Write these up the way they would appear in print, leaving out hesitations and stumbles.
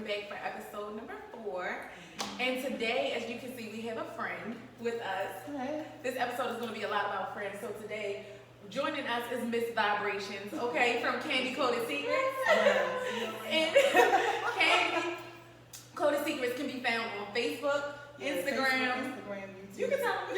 back for episode number 4. And today, as you can see, we have a friend with us. Hi. This episode is going to be a lot about friends. So today, joining us is Miss Vibrations, okay, from Candy Coated Secrets. And Candy Coated Secrets can be found on Facebook, Instagram. YouTube. You can tell them.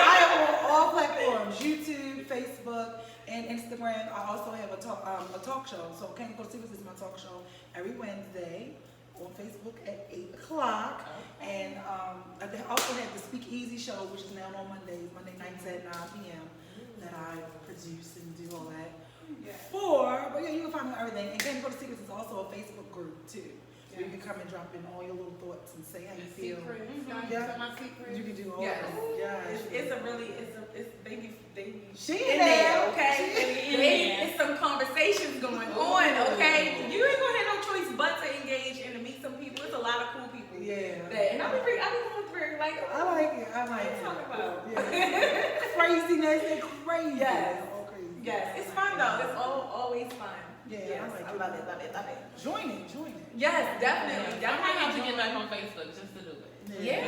I am on all platforms: YouTube, Facebook, and Instagram. I also have a talk show. So Candy Coated Secrets is my talk show every Wednesday on Facebook at 8 o'clock. And I also have the Speak Easy show, which is now on Monday nights at 9 p.m. that I produce and do all that for. But yeah, you can find me on everything. And Candy Coated Secrets is also a Facebook group too. So you can come and drop in all your little thoughts and say how you feel. Yeah, my secrets. You can do all that. Yeah, they she in there, okay? It's some conversations going on, okay? You ain't gonna have no choice but to engage and to meet some people. It's a lot of cool people. Yeah. And I be going through like, I like it. what you talking about? Yeah. Craziness and crazy. Yes. All crazy. Yes. It's fun though. It's always fun. Yeah, yes, I love it. Join it. Yes, definitely. I might have to get back on Facebook just to do it. Yeah,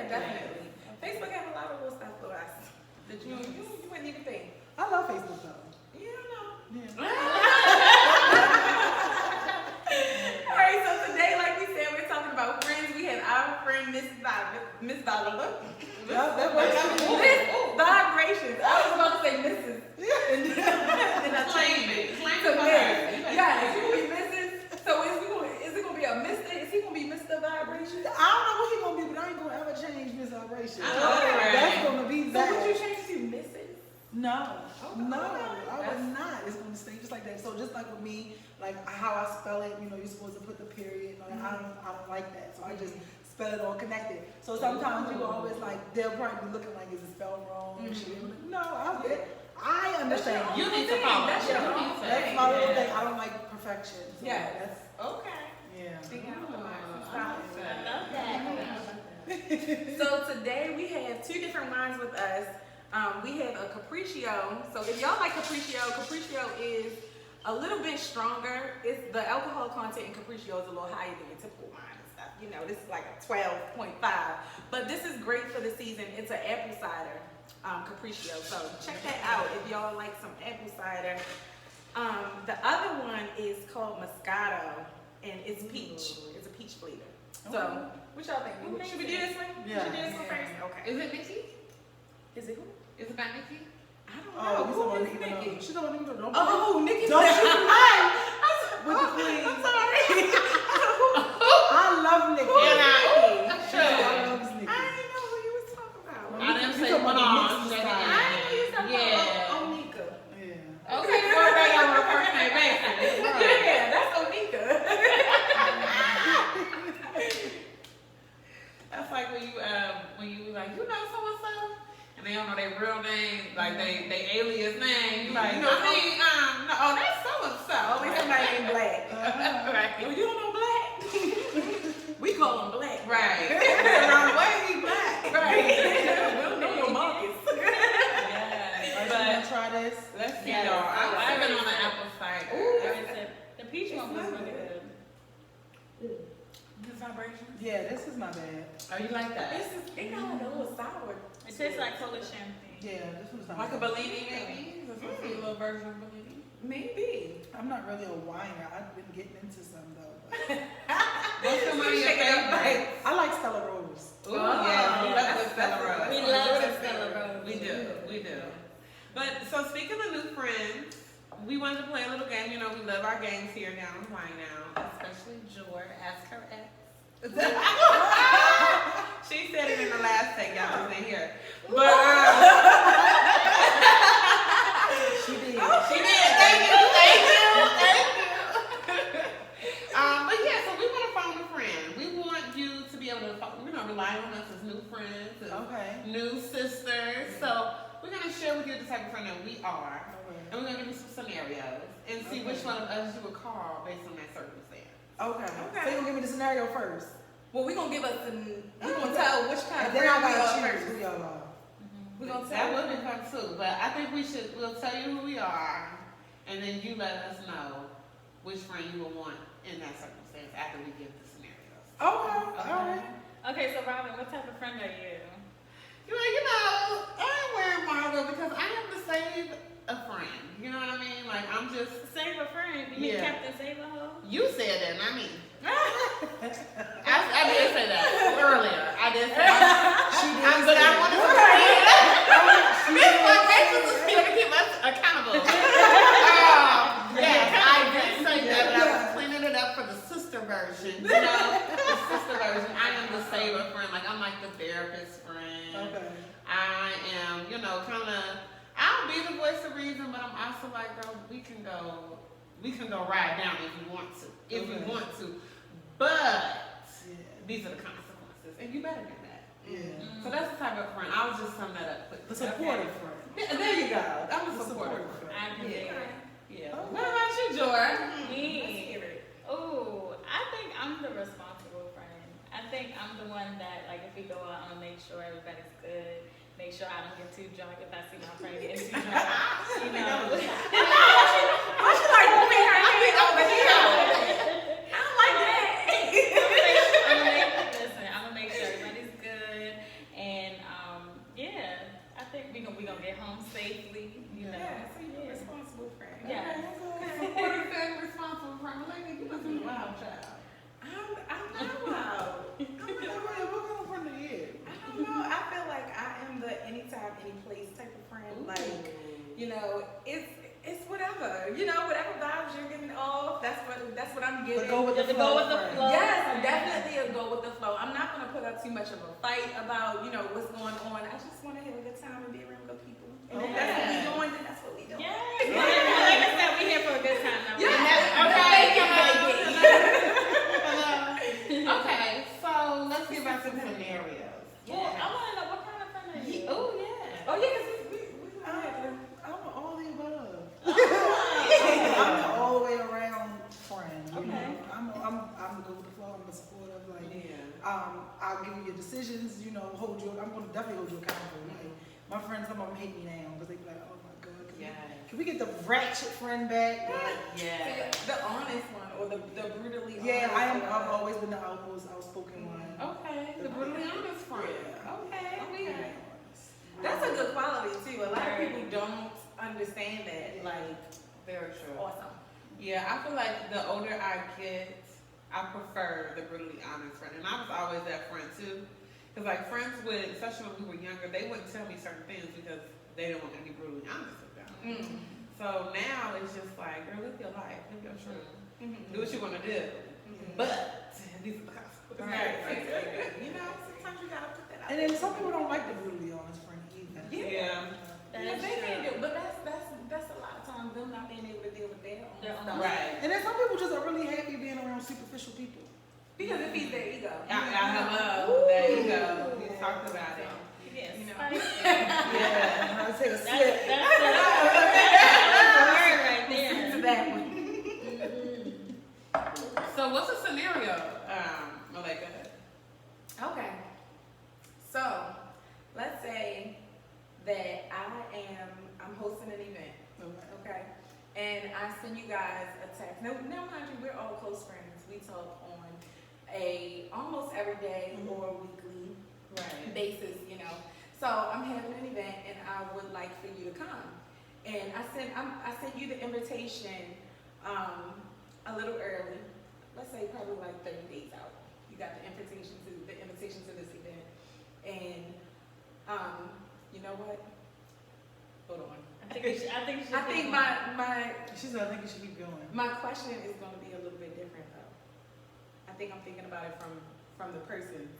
definitely. Facebook have a lot of little stuff for us that you wouldn't even think. I love Facebook though. Yeah, I know. Yeah. All right, so today, like we said, we're talking about friends. We have our friend Miss Vibrations. I was about to say Mrs. And I changed it. So yeah, you gonna be Mrs. So is it gonna be a Mr.? Is he gonna be Mr. Vibration? I don't know what he gonna be, but I ain't gonna ever change Miss Vibration. Okay. That's gonna be So that. would you change to Mrs.? No, Okay. I would not. It's gonna stay just like that. So just like with me, like how I spell it, you're supposed to put the period. I don't like that. So I just spell it all connected. So sometimes people always like they'll probably be looking like is it spelled wrong? No, I understand. You need to follow. That's your own thing. That's my little thing. I don't like perfection. So Yeah. That's Okay. yeah. Think out the box. I love that. So today we have 2 different wines with us. We have a Capriccio. So if y'all like Capriccio is a little bit stronger. It's the alcohol content in Capriccio is a little higher than your typical wine and stuff. This is like a 12.5. But this is great for the season. It's an apple cider Capriccio. So check that out if y'all like some apple cider. The other one is called Moscato, and it's peach. It's a peach flavor. So what y'all think? Should we do this one? Yeah. Should we do this one first? Okay. Is it Nikki? Is it who? Is it about Nikki? I don't know. Who is Nikki? She don't even know. Oh, Nikki. Don't shoot the light. With the queen. I'm sorry. I love Nikki. Who is Nikki? I love Nikki. I didn't know who you was talking about. I didn't say talking about one the mixed I didn't know you was talking Yeah. about Onika. Yeah. Okay, we're right on our first name basis. Yeah, that's Onika. That's like when you like, so and so, and they don't know their real name, like they alias name. You like, No, that's so and so. Only somebody named Black. Right. Oh, you don't know Black? We call him Black. Right. Around the way, he Black. Right. We don't know no Marcus. Yeah. But you wanna try this? Let's see, Yes. y'all. I've been on the apple cider. Ooh. The peach one was really good. This vibration? Yeah, this is not bad. Oh, you like that? It got like a little sour. It tastes like cola champagne. Yeah, this one's not Like a bad. Bellini, maybe? Is this a little version of Bellini? Maybe. I'm not really a whiner. I've been getting into some though. But What's some of your favorites? I like Stella Rose. Ooh, yeah, we love the Stella Rose. We love the Stella Rose. We do. But, so speaking of new friends, we wanted to play a little game. We love our games here down in Wine Now, especially Joy. Ask her ex. She said it in the last take, y'all wasn't here. But, She did. she did. Thank you. But yeah, so we want to phone a friend. We want you to be able to, rely on us as new friends, as Okay. new sisters. So we're going to share with you the type of friend that we are. Okay. And we're going to give you some scenarios and see which one of us you would call based on that circumstance. Okay. Okay. So you gonna give me the scenario first, Well, we're going to give us we're going to tell which kind and of then I friend we are gotta choose first. who y'all are. We're going to That tell would be fun too, but I think we'll tell you who we are, and then you let us know which friend you would want in that circumstance after we give the scenarios. Okay, alright. Okay, so Robin, what type of friend are you? I'm wearing Marvel because I have to save a friend. You know what I mean? Like, I'm just. Save a friend. You mean Yeah. Captain Save a Hoe? You said that, not me. I did say that earlier. I did say that. But I wanted to say that. Miss Foundation is here to keep us accountable. Yes, I did say that, but I was cleaning it up for the sister version. You know, the sister version. I am the saver friend. Like, I'm like the therapist friend. Okay. I am, kind of. I'll be the voice of reason, but I'm also like, bro, we can go ride down if you want to. If you want to. But these are the consequences. And you better do that. Yeah. So that's the type of friend. I was just sum that up quick. The supportive friend. Yeah, there you go. I'm a The supportive friend. I can dig it. Yeah. Oh. What about you, Joy? Me. Oh, I think I'm the responsible friend. I think I'm the one that, like, if we go out, I'm gonna make sure everybody's good. Make sure I don't get too drunk if I see my friend getting too drunk. You know. Why she like moving her hand over here? I don't like that. I'm gonna make sure everybody's good, and yeah, I think we gonna get home safely. You know. Yeah, so you're a responsible friend. Yeah. Supportive friend, responsible friend. Melanie, you must be a wild child. I'm not wild. What kind of friend are you? I don't know. I feel like I am the anytime, any place type of friend. Like, it's whatever. Whatever vibes you're giving off, that's what I'm giving. Go with the Go with the friend. flow. Yes, definitely a go with the flow. I'm not gonna put up too much of a fight about, what's going on. I just wanna have a good time and be around good people. And if that's what we doing, then that's what we doing. Yes. Like I said, we here for a good time. Now. Okay, so let's get back to the scenarios. Well, I want to know what kind of friend are you? Oh, yeah. Oh yeah, 'cause we I'm all the above. I'm the all the way around friend. Okay. I'm good with the flow. I'm a supportive. I'll give you your decisions. I'm gonna definitely hold you accountable. Like, my friends, some of them hate me now because they be like, oh my god, can we get the ratchet friend back? Yeah. the honest one or the brutally honest. Yeah, I've always been the outspoken one. Okay, the brutally honest friend. Okay. That's a good quality too. A lot of people don't understand that. Like, Very true. awesome. Yeah, I feel like the older I get, I prefer the brutally honest friend. And I was always that friend too. Because like friends would, especially when we were younger, they wouldn't tell me certain things because they didn't want me to be brutally honest with them. So now it's just like, girl, live your life, live your truth. Do what you want to do. But these are the consequences. Right. Sometimes you gotta put that out. And then some people don't like the brutally honest friend either. Yeah. Yeah, they can't do, but that's a lot of times them not being able to deal with their own stuff. Right. And then some people just are really happy being around superficial people. Because it feeds their ego. Hello. There you go. We talked about it. Yes. Yeah. I'll take a That's sip. the word right there. To that one. So what's the scenario, Malika? Okay. So let's say that I'm hosting an event. Okay. And I send you guys a text. Now mind you, we're all close friends. We talk on almost every day or weekly basis, So I'm having an event and I would like for you to come. And I sent you the invitation a little early. Let's say probably like 30 days out. You got the invitation to this event. And you know what? Hold on. I think you should. I think She said, I think you should keep going. my question is going to be a little bit different though. I think I'm thinking about it from the person's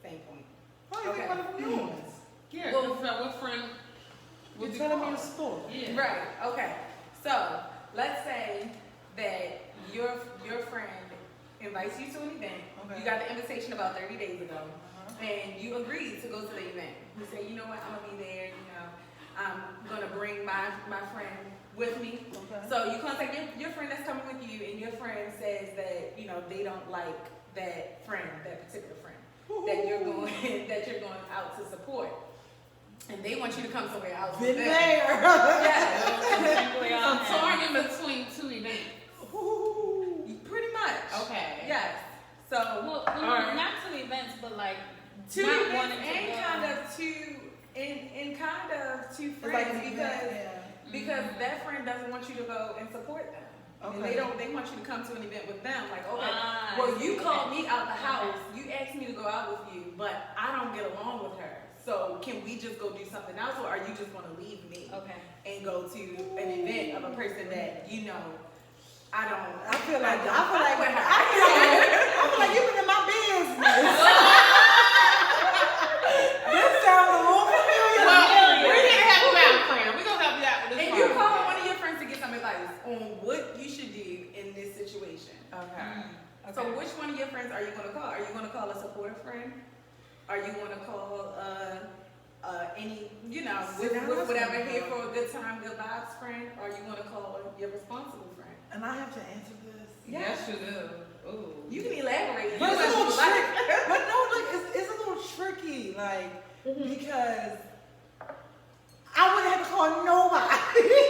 standpoint. Oh, you think about it from yours. Yeah. Well, what friend You're would you telling me call? a story. Yeah. Right. Okay. So let's say that your friend invites you to an event. Okay. You got the invitation about 30 days ago, and you agreed to go to the event. You say, you know what, I'm gonna be there. I'm gonna bring my friend with me. Okay. So you contact your friend that's coming with you, and your friend says that they don't like that particular friend that you're going out to support, and they want you to come somewhere else. Been with them. there. Yeah. So torn in between two events. wanting to and go. kind of two, and kind of two It's like friends an because event, because that friend doesn't want you to go and support them. And Okay. they want you to come to an event with them. Like, okay, Ah, well, I you see. called Okay. me out the house. You asked me to go out with you, but I don't get along with her. So can we just go do something else, or are you just going to leave me Okay. and go to an event of a person that you know I don't? I feel like with her. I feel like you've been in my business. This sounds a little familiar. Well, we're here to help you out, friend. We're gonna help you out with this. And part. you call one of your friends to get some advice on what you should do in this situation. Okay. So which one of your friends are you going to call? Are you going to call a supportive friend? Are you going to call any, with whatever, here for a good time, good vibes friend? Or are you going to call your responsible friend? And I have to answer this. Yes, you do. Ooh. You can elaborate. But You it's a as little you like. tricky. But no, like it's a little tricky, like because I wouldn't have to call nobody.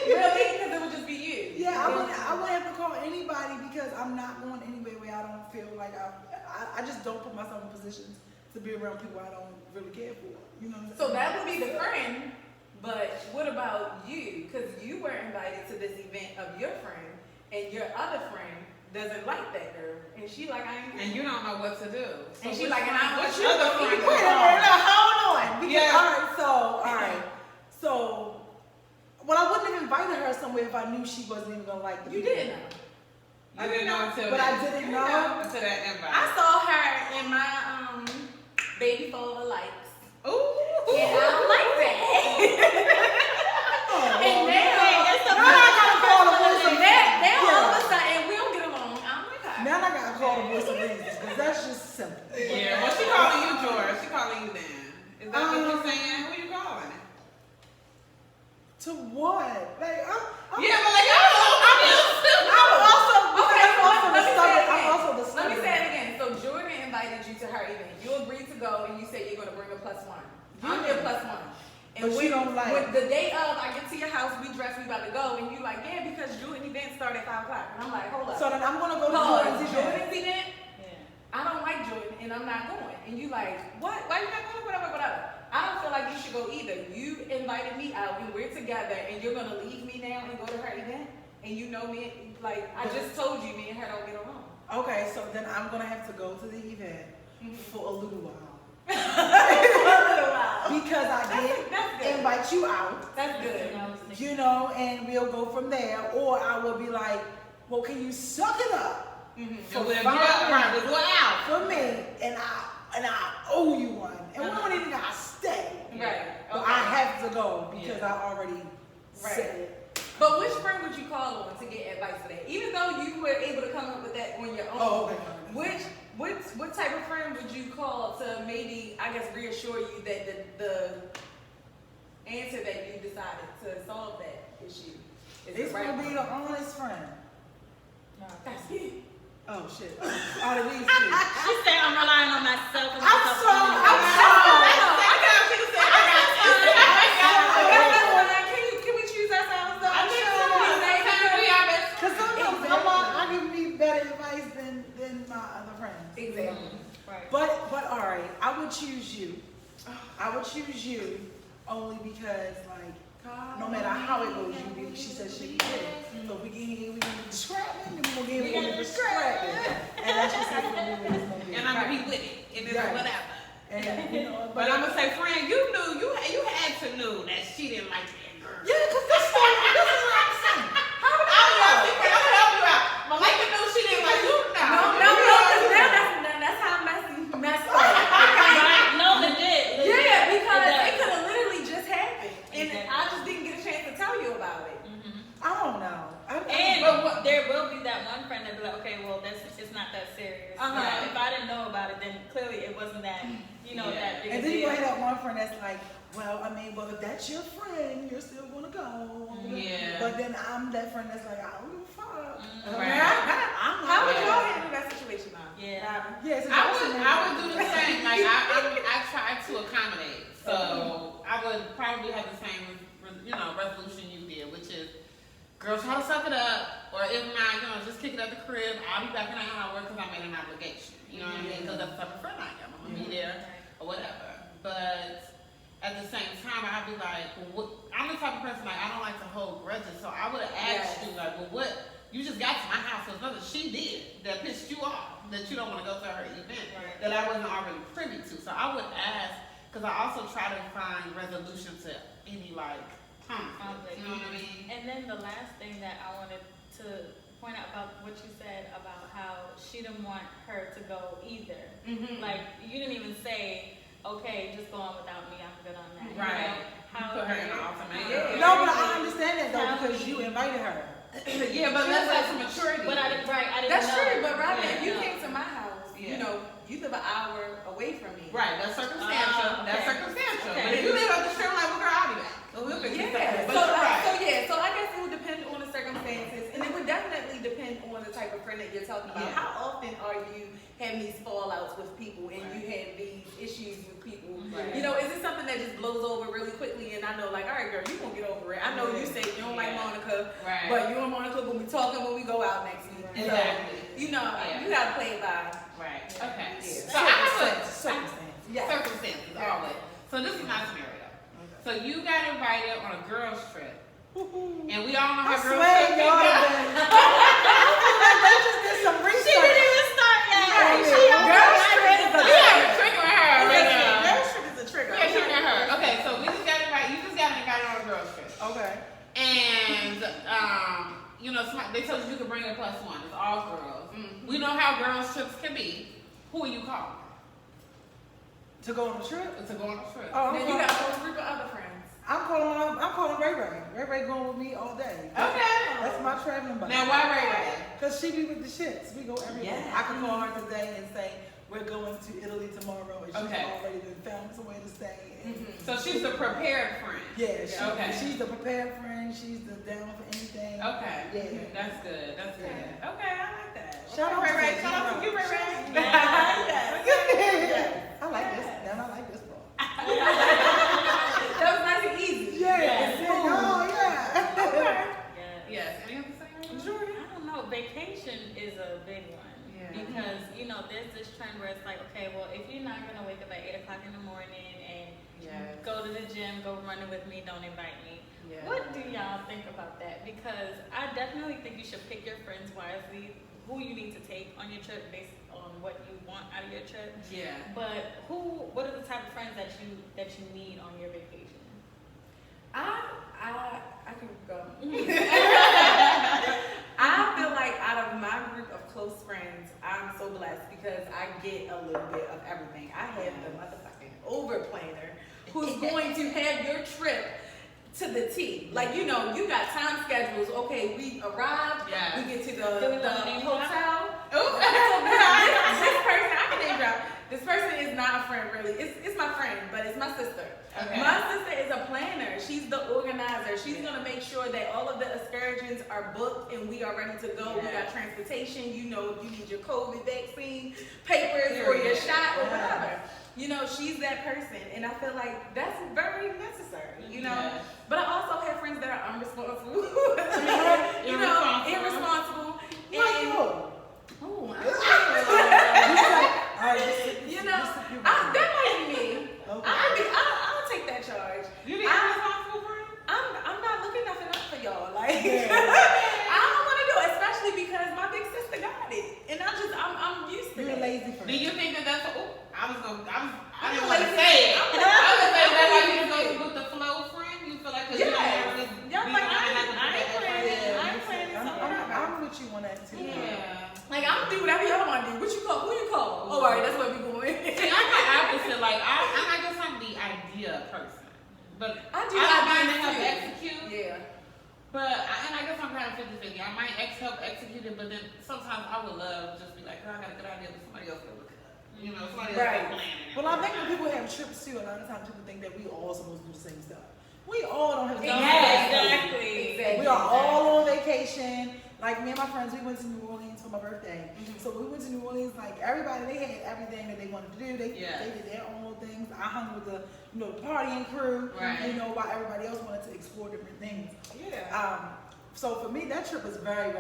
Really? Because it would just be you. Yeah, I wouldn't have to call anybody because I'm not going anywhere where I don't feel like I just don't put myself in positions to be around people I don't really care for. You know what I'm saying? So that would be the friend, but what about you? Because you were invited to this event of your friend, and your other friend doesn't like that girl, and she like, I ain't. And you don't know what to do. And she which like, and one- I want which you to other go friend either. Wait a you minute, call? now hold on. Because, Yeah. all right. So, well, I wouldn't have invited her somewhere if I knew she wasn't even gonna like the You people. didn't know. I didn't know until But then. I didn't know. Until that invite. I saw her in my baby folder likes, Ooh. and I don't like that. Oh, And well, now, now I gotta call the voice of now all of a yeah. sudden we don't get along. I don't like her. Now I gotta call the voice of reason because that's just simple. Yeah, well, she calling you, George. She calling you then. Is that what you're saying? Who you calling? To what? Like I'm Yeah, but like, I'm used to. I'm also Okay, I'm so also the let me say stubborn. it I'm again. also the Let me stubborn. say it again. So Jordan invited you to her event. You agreed to go, and you said you're gonna bring a +1. I'm your +1. And But you don't like- when the day of, I get to your house, we dress, we about to go, and you like, yeah, because Jordan event started at 5 o'clock, and I'm like, hold up. So then I'm gonna go to Pause. Jordan's event. Jordan's event. Yeah. I don't like Jordan, and I'm not going. And you like, what? Why you not going? Whatever. I don't feel like you should go either. You invited me out, and we're together, and you're gonna leave me now and go to her event, and you know me, like I just told you, me and her don't get along. Okay, so then I'm gonna have to go to the event for a little while For a little while. because I That's did good. invite you out. That's good. You know, and we'll go from there. Or I will be like, well, can you suck it up Mhm. for And we'll 5 get out, right, minutes we'll go out. for me, and I owe you one, and we don't even gotta stay. Right. But Okay. I have to go because Yeah. I already said it. But which friend would you call on to get advice for that? Even though you were able to come up with that on your own. Oh, okay. What type of friend would you call to maybe, I guess, reassure you that the answer that you decided to solve that issue is It's the right gonna be one? the honest friend. That's it. Oh shit! Out of these two. She said I'm relying on myself. And I'm myself sorry. only. I'm sorry. Can we choose ourselves though? I think so. Cause sometimes I give me better advice than my other friends. Exactly. Right. But all right, I would choose you. I would choose you only because like no matter how it goes, you be. She said she did it. So we can describe it, and we're gonna get it describe it, and that's just how it's gonna be. And I'm gonna be with it, and it's Right. whatever. And you know, But I'm gonna say, friend, you knew, you had to know that she didn't like that girl. yeah, cause this is what I'm saying. I'm gonna help you out. Malika knew she didn't like you now. No, because now that's how messed up. Right? No, legit. Yeah, because It does. it could have literally just happened, and Exactly. I just didn't get a chance to tell you about it. I don't know. And there will be that one friend that be like, okay, well, it's not that serious. Uh-huh. If I didn't know about it, then clearly it wasn't that, that big a And then you deal. gonna have that one friend that's like, well, I mean, well, if that's your friend, you're still gonna go. Yeah. But then I'm that friend that's like, I don't give a fuck. Right. I'm not. How would Yeah. y'all handle that situation, Mom? Yeah. Robin? Yeah, it's a I Johnson would do the same. Like I try to accommodate. So I would probably have the same, resolution you did, which is, girl, try to suck it up, or if not, just kick it at the crib. I'll be back in an hour because I made an obligation. You know what I mean? Because that's the type of friend I am. I'm gonna be there or whatever. but at the same time, I'd be like, well, I'm the type of person, like, I don't like to hold grudges. So I would have asked you, like, well, what? You just got to my house, so it's nothing she did that pissed you off, that you don't want to go to her event, that I wasn't already privy to. So I would ask, because I also try to find resolution to any, like, conflict. You know what I mean? And then the last thing that I wanted to point out about what you said about how she didn't want her to go either. Mm-hmm. Like, you didn't even say, okay, just go on without me, I'm good on that. Right. You know, how put her in an ultimatum. Yeah. No, but I understand that though because you invited her. Yeah, but let's have some maturity. But I didn't That's know. true, but Robin, Yeah, if you no. came to my house, you know, you live an hour away from me. Right, that's circumstantial. Okay. That's circumstantial. Okay. But if you live up the street, I'm like, well, girl, I'll be back. So we'll fix it. Yeah. But So, you're right. so I guess it would depend on the circumstances, and it would definitely depend on the type of friend that you're talking about. Yeah. How often are you having these fallouts with people, and you have these issues with people? Right. You know, is it something that just blows over really quickly, and I know, like, all right, girl, you gonna get over it. I know you say you don't like Monica, Right. but you and Monica gonna be talking when we go out next week. Exactly. So, you know, you gotta play it by. Right. Okay. Yeah. So I have Circumstance. Yeah. circumstances always. So this is my scenario. So you got invited on a girls trip, and we all know I how girls swear trip y'all go. been. They just did some research. She didn't even start yet. Right. She Girls trip is a You have a trigger her right now. Girls trip is a trigger. Yeah, trigger her. Okay, so we just got invited. You just got invited on a girls trip. Okay. And you know, they told you you could bring a +1. It's all girls. Mm-hmm. We know how girls trips can be. Who are you calling To go on a trip? to go on a trip? Oh, Then you got a whole group of other friends. I'm calling Ray Ray. Ray Ray going with me all day. Okay. That's my traveling buddy. Now, why Ray Ray? Cause she be with the shits. We go everywhere. Yeah. I can call her today and say we're going to Italy tomorrow, and she's Okay. already been found somewhere to stay. And Mm-hmm. So she's the prepared friend. yeah, she's Okay. the prepared friend. She's the down for anything. Okay. Yeah. That's good. That's good. Yeah. Okay, I like that. Shout out Ray to Ray. you. Shout out to you, Ray Ray. I like this. Now I like this part. That was nice and easy. Yeah. It's Yeah. cool. Oh yeah. Yeah. Yes. Any other thing? Jordan. I don't know. Vacation is a big one. Yeah. Because, you know, there's this trend where it's like, okay, well, if you're not going to wake up at 8 o'clock in the morning and Yes. go to the gym, go running with me, don't invite me. Yeah. What do y'all think about that? Because I definitely think you should pick your friends wisely, who you need to take on your trip based on what you want out of your trip. Yeah. But what are the type of friends that you need on your vacation? I can go. I feel like out of my group of close friends, I'm so blessed because I get a little bit of everything. I have the motherfucking over planner who's going to have your trip to the T. Like, you know, you got time schedules. Okay, we arrived, Yes. we get to Do we the want to name drop? hotel. Oh. This person, I can name drop. This person is not a friend really. It's my friend, but it's my sister. Okay. My sister is a planner. She's the organizer. She's gonna make sure that all of the excursions are booked and we are ready to go. We got transportation. You know, if you need your COVID vaccine papers or your shot or whatever. You know, she's that person, and I feel like that's very necessary. You know, Yeah. but I also have friends that are unresponsible. you know, Irresponsible. irresponsible. Like And who? ooh, I All right, just don't know. You know, that might be me. Okay. I'll take that charge. You the irresponsible friend? I'm not looking nothing up for y'all. Like Yeah. I don't want to do it, especially because my big sister got it, and I'm used to You're a it. lazy Do friend. you think that that's I didn't want to lazy. say it. I was saying that's why you go with the flow friend. You feel like because you don't Yes. really Y'all be like, trying I to ain't put that planning. effort in. I ain't planning something. I'm with you on that too. Yeah. Like I'm gonna do whatever y'all want to do. What you call? Who you call? Oh, all right, that's what we going. See, I'm the opposite. Like I guess I'm the idea person, but I do don't mind to ideas help too. execute. Yeah. But I guess I'm kind of 50-50. I might help execute it, but then sometimes I would love just be like, oh, I got a good idea, but somebody else will look it up. You know, somebody else Right. will plan it. Well, I think when people have trips too, a lot of times people think that we all supposed to do the same stuff. We all don't have the same Exactly. We are all on vacation. Like me and my friends, we went to New Orleans for my birthday. Mhm. So we went to New Orleans. Like everybody, they had everything that they wanted to do. They Yeah. did their own little things. I hung with the the partying crew. Right. You know, while everybody else wanted to explore different things. Yeah. So for me, that trip was very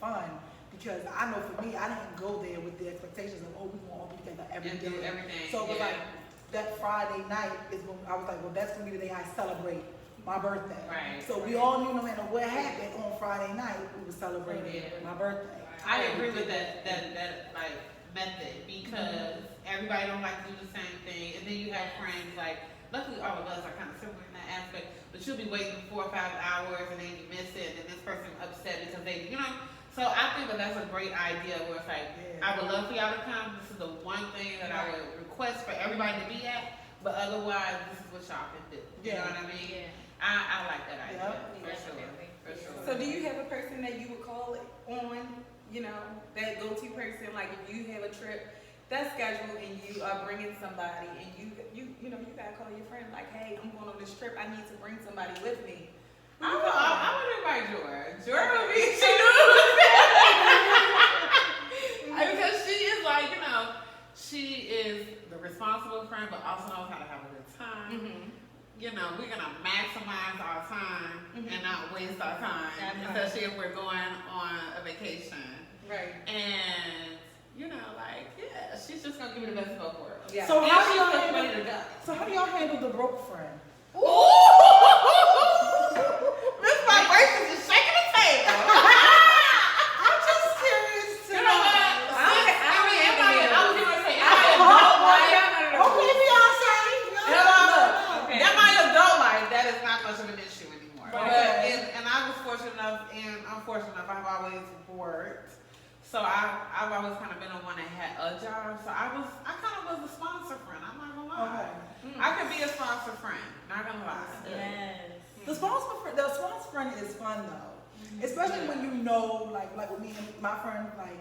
fun because I know for me, I didn't go there with the expectations of we're gonna all be together every And day. do everything. So it was yeah. like that Friday night is when I was like, well, that's gonna be the day I celebrate my birthday. Right. So we all knew no matter what happened on Friday night, we were celebrating Yeah. my birthday. I agree with that like method because everybody don't like to do the same thing, and then you have friends like, luckily all of us are kind of similar in that aspect, but you'll be waiting 4 or 5 hours and then you miss it, and then this person upset because they, you know. So I think that that's a great idea where it's like, I would love for y'all to come. This is the one thing that I would request for everybody to be at, but otherwise this is what y'all can do. You know what I mean? Yeah. I like that idea for sure. Definitely. For sure. So do you have a person that you would call it on, you know, that go-to person, like if you have a trip that's scheduled and you are bringing somebody and you know, you gotta call your friend like, hey, I'm going on this trip, I need to bring somebody with me. I would invite George. George would be, she knows. Because she is like, you know, she is the responsible friend, but also knows how to have a good time. Mm-hmm. You know, we're gonna maximize our time and not waste our time, especially if we're going on a vacation. Right. And you know, like, yeah, she's just gonna give me the best of both worlds. Yeah. So And how do she's y'all just ready handle? to go. So how do y'all handle the broke friend? Miss Vibrations is shaking the table. I'm just curious to You know what? I was gonna say, Okay, Beyonce. Okay. That my adult life, that is not much of an issue anymore. Right. But and I was fortunate enough, and unfortunate enough, I've always worked. So I've always kind of been the one that had a job. So I kind of was a sponsor friend. I'm not gonna lie. Okay. I could be a sponsor friend. Not gonna lie. Yes. The sponsor friend is fun though, especially when you know, like with me and my friend, like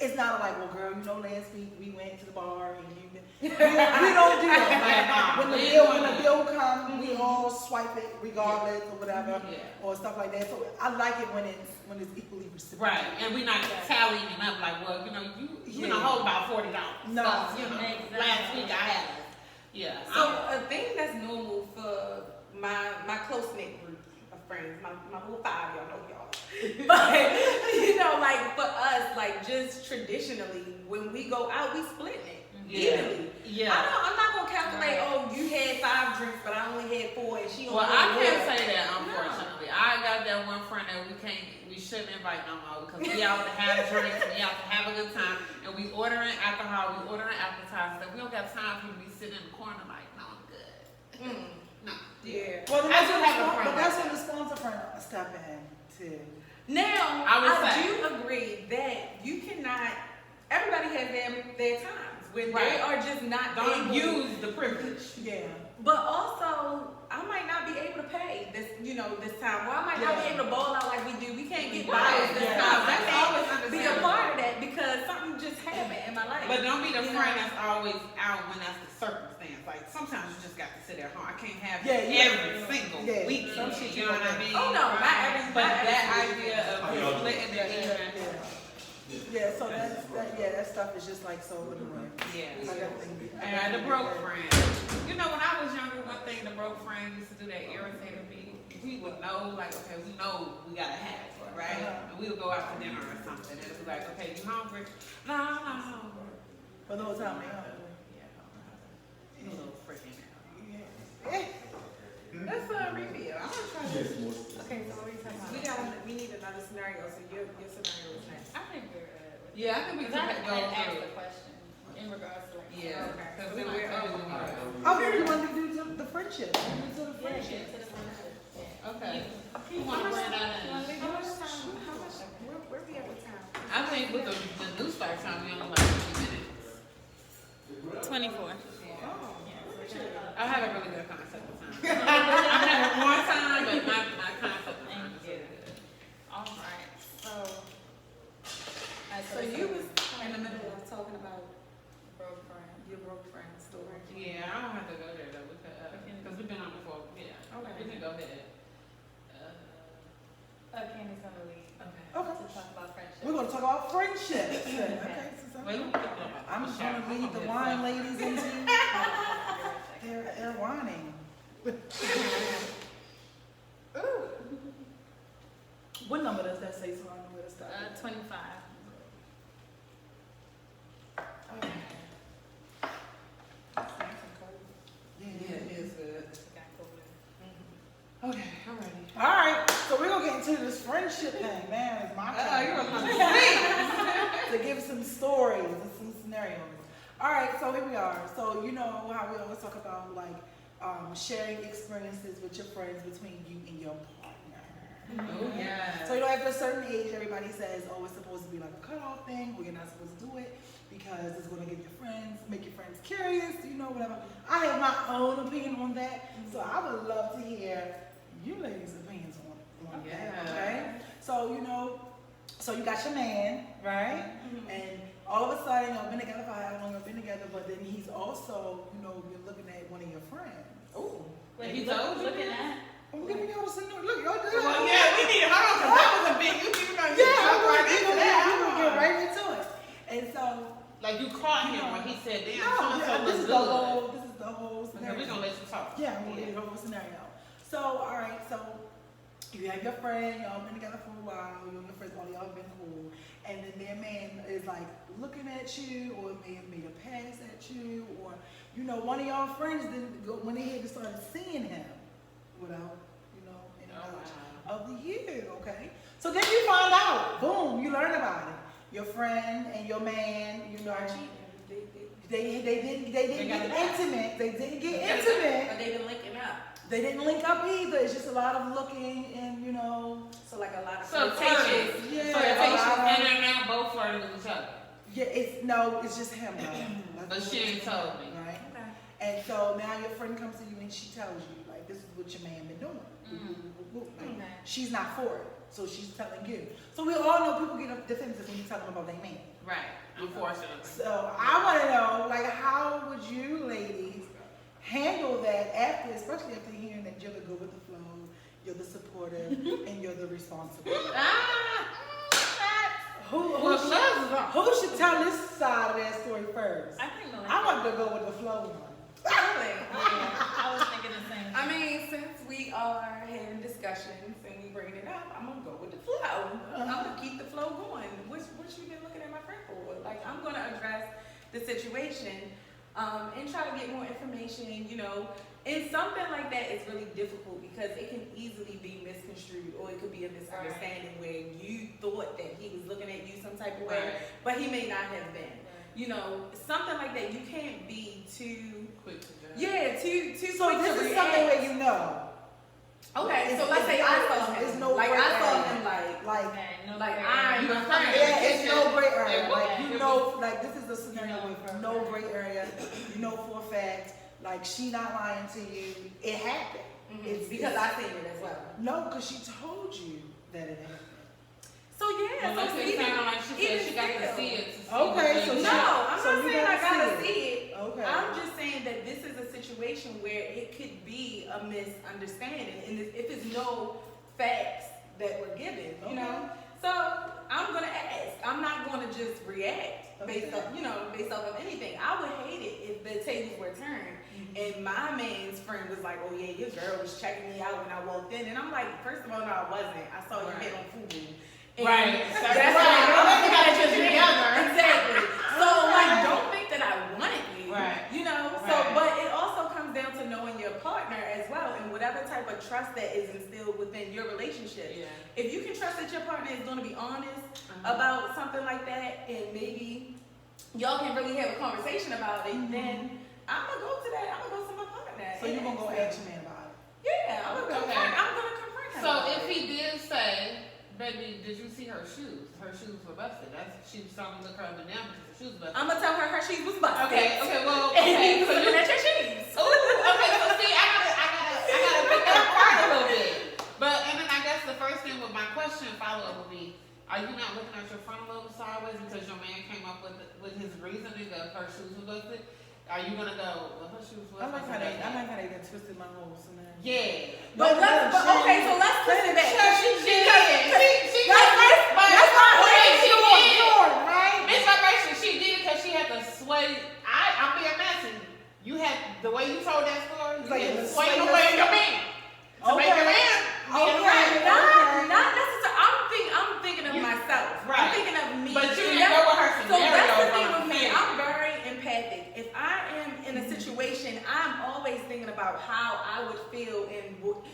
it's not like, well, girl, you know, last week we went to the bar and we don't do that. Like, when the bill comes, we all swipe it regardless or whatever, or stuff like that. So I like it when it's equally reciprocated. Right, and we're not tallying up like, well, you know, you know, hold about $40. No. So, you know, Exactly. last week I had it. Yeah. So a thing that's normal for my close knit group of friends, my whole 5, y'all know y'all. But you know, like for us, like just traditionally, when we go out, we split it evenly. Yeah. I'm not gonna calculate. Oh, you had 5 drinks, but I only had 4, and she only Well, had I can't 1. say that, unfortunately. I got that one friend that we shouldn't invite no more because we out to have drinks, we out to have a good time, and we ordering alcohol, we ordering appetizers. We don't got time for you to be sitting in the corner like, no, I'm good. No. Yeah. Well, I do have a friend but that's like when the sponsor friend step in too. Now, I would I say. do agree that you cannot. Everybody has their times when Right. they are just not Don't able. use the privilege. Yeah. But also, I might not be able to pay this, you know, this time. Or I might not be able to ball out like we do. We can't get bottles this Yeah. time. That's I always can't be a understandable. part of that because something just happened in my life. But don't be the You friend know? that's always out when that's the circumstance. Like sometimes you just got to sit at home. I can't have Yeah, every single yeah. week. Some shit You know what I mean? Oh no, not every. But not that every- idea of splitting the evening. Yeah, so that stuff is just like so annoying. Yeah. I definitely- And the broke friend. You know, when I was younger, one thing the broke friend used to do that irritated me. We would know, like, okay, we know we gotta have it, right? And we would go out for dinner or something, and it'd be like, okay, you hungry? No, I'm not hungry. For those time they You little freaking hell. Yeah. Let's reveal. I'm gonna try this. Okay, so what are you talking about? We need another scenario. So your scenario is next. I think we're good. Yeah, I think we Because I can had go asked through. the question in regards to like. Yeah, Okay. because So we we're might over. Oh, you want to do the friendship? To the Yeah, friendship. to the friendship. Yeah. Okay. Who want to bring that in? How much time? Where we at with time? I think with the new start time, we only like 50 minutes. 24. I have a really good concept of time. I'm having more time, but my concept of time is really good. All right. So you was in the middle of talking about broke friend. your broke friend story. Yeah, I don't have to go there though, because we've been on before. Yeah, Okay. we can go ahead. Candy's gonna leave Okay. Okay. to talk about friendship. We're gonna talk about friendship. Okay, Wait, let me pick it up. I'm gonna lead the wine ladies into their whining. What number does that say so I know where to start? 25. Okay. friendship thing. Now it's my Oh, turn. you're a To give some stories and some scenarios. All right, so here we are. So you know how we always talk about like sharing experiences with your friends between you and your partner. Oh, yeah. So you know, after a certain age, everybody says, "Oh, it's supposed to be like a cutoff thing, or you're not supposed to do it because it's going to make your friends curious." You know, whatever. I have my own opinion on that, so I would love to hear you ladies' opinions on that. Okay. So you know, so you got your man, right? And all of a sudden, y'all been together for how long? Y'all been together, but then he's also, you know, you're looking at one of your friends. Oh. Wait, He told you? looking at? I'm giving y'all the scenario. Look, y'all did. Well, yeah, we need to hold on, because that was a big, you know, you jump right into that. We're gonna get right into it. And so, Like you caught him when he said, damn, no, this is the whole Okay, scenario. we're gonna let you talk. Yeah, I'm gonna get the whole scenario. So, all right, so you have your friend, y'all been together for a while, you and your friends, all y'all been cool, and then their man is like looking at you, or may have made a pass at you, or you know, one of y'all friends didn't go when they had started seeing him without, you know, any knowledge of you, okay? So then you find out, boom, you learn about it. Your friend and your man, you know, they didn't get intimate. They didn't get intimate. But they've been linking up. They didn't link up either. It's just a lot of looking and, you know. So like a lot of So flirtations. flirting. Yeah, Flirtation, a lot and they're now both flirting with each other. Yeah, it's just him, though. But she ain't told me. Right? Okay. And so now your friend comes to you and she tells you, like, this is what your man been doing. Like, Okay. she's not for it. So she's telling you. So we all know people get defensive when you tell them about their man. Right. Unfortunately. So I want to know, like, how would you ladies handle that after, especially after hearing that you're the go with the flow, you're the supportive, and you're the responsible? Who should tell this side of that story first? I think Melissa. I want to go with the flow one. Really? I was thinking the same. I mean, since we are having discussions and we bring it up, I'm gonna go with the flow. I'm gonna keep the flow going. What you been looking at my friend for? Like, I'm gonna address the situation and try to get more information. You know, and something like that is really difficult because it can easily be misconstrued, or it could be a misunderstanding where you thought that he was looking at you some type of way, but he may not have been. You know, something like that. You can't be too Quick to judge. Yeah, too So quick this to is react. something where you know. Okay, so let's say I saw him. There's no like gray I saw area. him like Okay, no like gray I'm You a were friend. friends. Yeah, it's no gray area. It Like was- you it know, like this is a scenario You know with for a no fact. gray area. You know for a fact, like she not lying to you. It happened. It's Because I seen it as well. no, because she told you that it happened. So yeah, Well, so it sounded like she said she got to still. see it. To see Okay, what so they No, know. I'm So not you saying I gotta gotta see see it. Okay. I'm just saying that this is a situation where it could be a misunderstanding, and if it's no facts that were given, you know. So I'm gonna ask. I'm not gonna just react based off, based off of anything. I would hate it if the tables were turned and my man's friend was like, "Oh yeah, your girl was checking me out when I walked in," and I'm like, first of all, no, I wasn't. I saw you hit on Fubu. And Right. That's Right. why I'm I'm looking at you together. together. Exactly. So like, don't think that I wanted you. Right. You know. Right. So, but it also comes down to knowing your partner as well, and whatever type of trust that is instilled within your relationship. Yeah. If you can trust that your partner is going to be honest about something like that, and maybe y'all can really have a conversation about it, then I'm gonna go to that. I'm gonna go to my partner. So you're gonna go ask your man about it. Yeah, I'm gonna Okay. confront. I'm gonna confront him. So about if it. he did say, "Baby, did you see her shoes? Her shoes were busted." She was telling me to look her up and down because her shoes busted. I'm gonna tell her shoes was busted. Okay, well, And he okay, was so looking you, at your shoes. ooh, okay, so see, I gotta pick that apart a little bit. But, and then I guess the first thing with my question follow-up would be, are you not looking at your frontal lobe sideways because your man came up with his reasoning that her shoes were busted? Are you gonna go, well, her shoes were I like how busted? they done twisted my whole scenario. Yeah. But okay, so let's twist it back. She Right? Miss Vibration, she did it because she had to sway. I'm being messy. You had, the way you told that story, you Like had to to sway sway the way of your man. To make your man. Not necessarily. I'm thinking of myself. Right. I'm thinking of me. But you And didn't go with her So scenario. that's the thing what with me. saying. I'm very empathic. If I am in a situation situation, I'm always thinking about how I would feel and what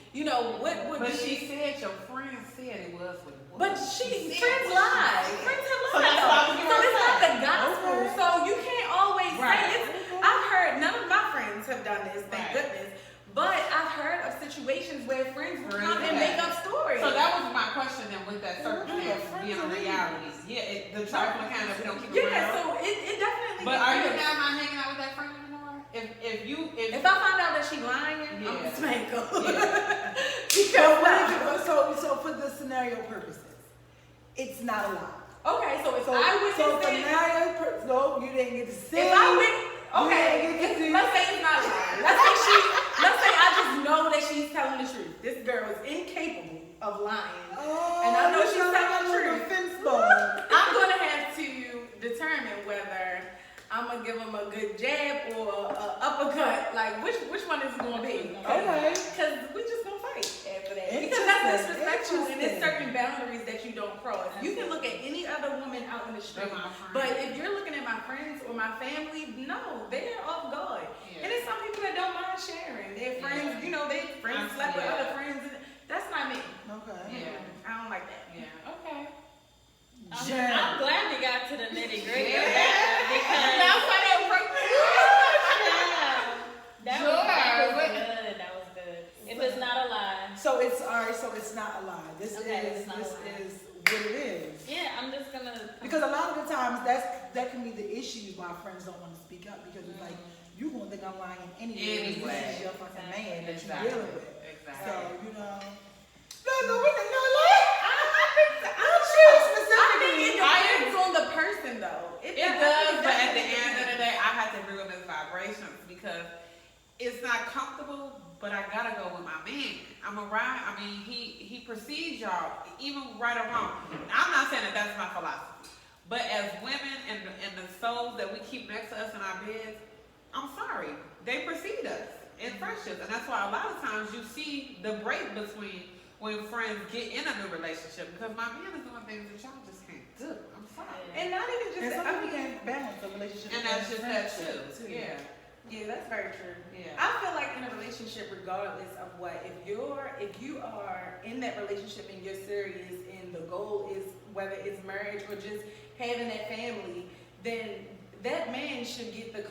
would But be. she said your friend said it was with. But friends lie. Friends have So lied. that's why I was So it's not the gospel. Okay. So you can't always Right. say it's. I've heard none of my friends have done this, thank Right. goodness. But I've heard of situations where friends will come and Right. make up stories. So that was my question then with that Yeah, circumstance friends being a are reality. Yeah, the trifling kind of we don't keep it yeah, real. so it definitely. But are you is. now not hanging out with that friend anymore? If I find out that she lying, I'm Yeah. gonna spank her. Yeah. Because So for the scenario purposes, it's not a lie. okay, so if So, I witnessed so it, scenario no, you didn't get to see. if I witness, okay, You didn't get to see. let's say it's not a lie. Let's say I just know that she's telling the truth. This girl is incapable of lying. Oh, And I know you she's sound like telling the a little truth. fence bug. I'm gonna have to determine whether I'm gonna give him a good jab or a uppercut. Like which one is it gonna be? Okay. Because we just gonna fight after that. Because that's Interesting, disrespectful and there's interesting. certain boundaries that you don't cross. You can look at any other woman out in the street, They're my friend. but if you're looking at my friends or my family, no, they're off guard. Yeah. And there's some people that don't mind sharing. Their friends, Yeah. they friends slept with Yeah. other friends. And that's not me. Okay. Yeah. I don't like that. Yeah. Okay. I'm glad we got to the nitty gritty Yeah. of that because That's why they break that Sure. was good. That was good. If it's not a lie, So it's all right. So it's not a lie. This Okay, is it's not a lie. what it is. yeah, I'm just gonna. Because a lot of the times that can be the issues why friends don't want to speak up because it's like you gonna think I'm lying anyway. Anyway. This is your fucking man that Exactly. you're dealing with. Exactly. So no, we think no lie. I'm sure I specifically. think it depends on the person, though. It definitely does, but at the depends. end of the day, I have to agree with his vibrations because it's not comfortable, but I gotta go with my man. I'm a ride. I mean, he precedes y'all, even right or wrong. I'm not saying that that's my philosophy, but as women and the souls that we keep next to us in our beds, I'm sorry, they precede us in friendships, and that's why a lot of times you see the break between when friends get in a new relationship because my man is doing things that y'all just can't do. I'm sorry. And not even just And that. some I people mean, can't balance a relationship. And that's just that friendship, too. Yeah. yeah, that's very true. Yeah. I feel like in a relationship, regardless of what, if you are in that relationship and you're serious and the goal is whether it's marriage or just having that family, then that man should get the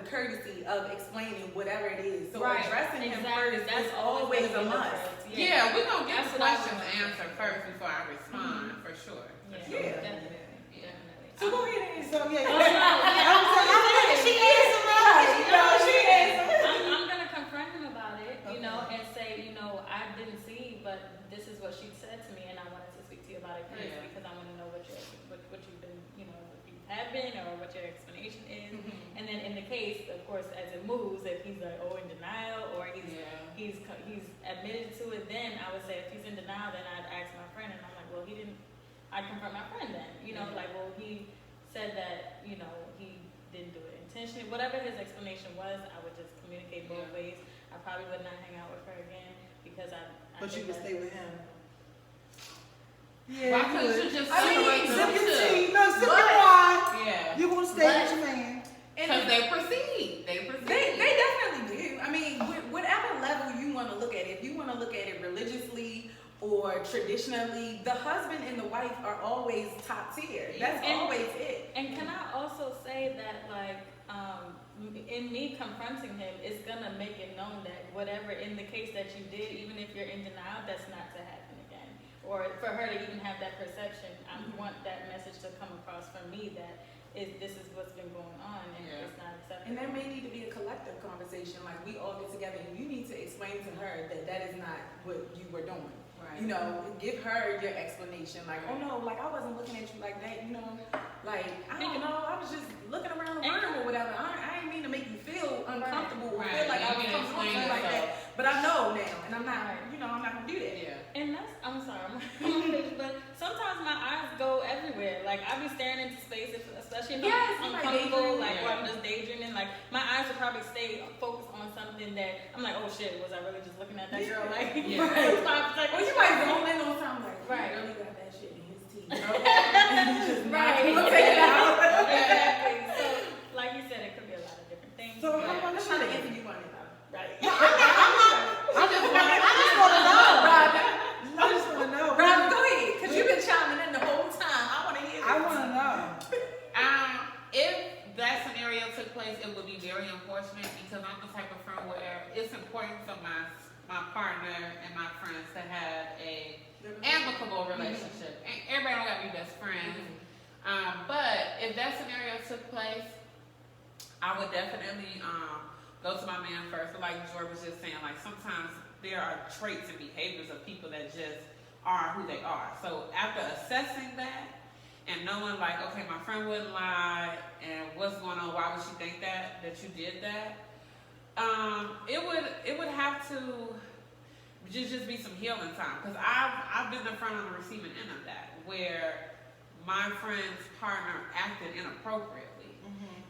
courtesy of explaining whatever it is. So Right, addressing him exactly. first That's is always gonna a be the must. first. Yeah, we're gonna get That's the what I questions want. answered first before I respond, for sure. Yeah, Yeah. definitely. Yeah. Definitely. So go ahead and So yeah, Oh, no, yeah, she is right. No, she is. I'm gonna confront him about it, and say, I didn't see, but this is what she said to me, and I wanted to speak to you about it first Yeah. because I want to know what you've been, if you have been, or what your explanation is. Mhm. And then in the case, of course, as it moves, if he's like, in denial, or he's admitted to it, then I would say if he's in denial, then I'd ask my friend, and I'm like, well, he didn't. I'd confront my friend then, he said that, he didn't do it intentionally. Whatever his explanation was, I would just communicate both Yeah. ways. I probably would not hang out with her again because I But you think would that- stay with him. Why Yeah, couldn't you you just I mean, separate Sip them your too? tea. No, sip your But- wine. Yeah. You gonna stay with your man. Because they proceed. They proceed. They definitely do. I mean, whatever level you want to look at it, if you want to look at it religiously or traditionally, the husband and the wife are always top tier. That's And- always it. And can I also say that, in me confronting him, it's gonna make it known that whatever in the case that you did, even if you're in denial, that's not to happen again. Or for her to even have that perception, I want that message to come across from me that this is what's been going on, and Yeah. it's not acceptable. And there may need to be a collective conversation, like we all get together and you need to explain to her that that is not what you were doing. Right. Give her your explanation. Like, oh no, like I wasn't looking at you like that. Like I don't know, I was just looking around the room or whatever. I ain't mean to make you feel uncomfortable or feel Right. like I was You can coming on explain you like yourself. that. But I know now, and I'm not, Right. I'm not gonna do that. Yeah. And I'm sorry, but sometimes my eyes go everywhere. Like I be staring into space, especially if Yes, I'm you might uncomfortable, daydream. or I'm just daydreaming. Like my eyes would probably stay focused on something that I'm like, oh shit, was I really just looking at that girl? Like, Yeah. 5 seconds. Or you might zone in on something like, Right. he really got that shit in his teeth. And he just Right. not take it out. Exactly. So, like you said, it could be a lot of different things. So but- how about That's not an answer you want. my partner and my friends to have a amicable relationship. Everybody don't gotta be best friends. But if that scenario took place, I would definitely go to my man first. But like George was just saying, like sometimes there are traits and behaviors of people that just are who they are. So after assessing that and knowing like, okay, my friend wouldn't lie, and what's going on? Why would she think that you did that? It would have to just be some healing time, because I've been the friend on the receiving end of that, where my friend's partner acted inappropriately,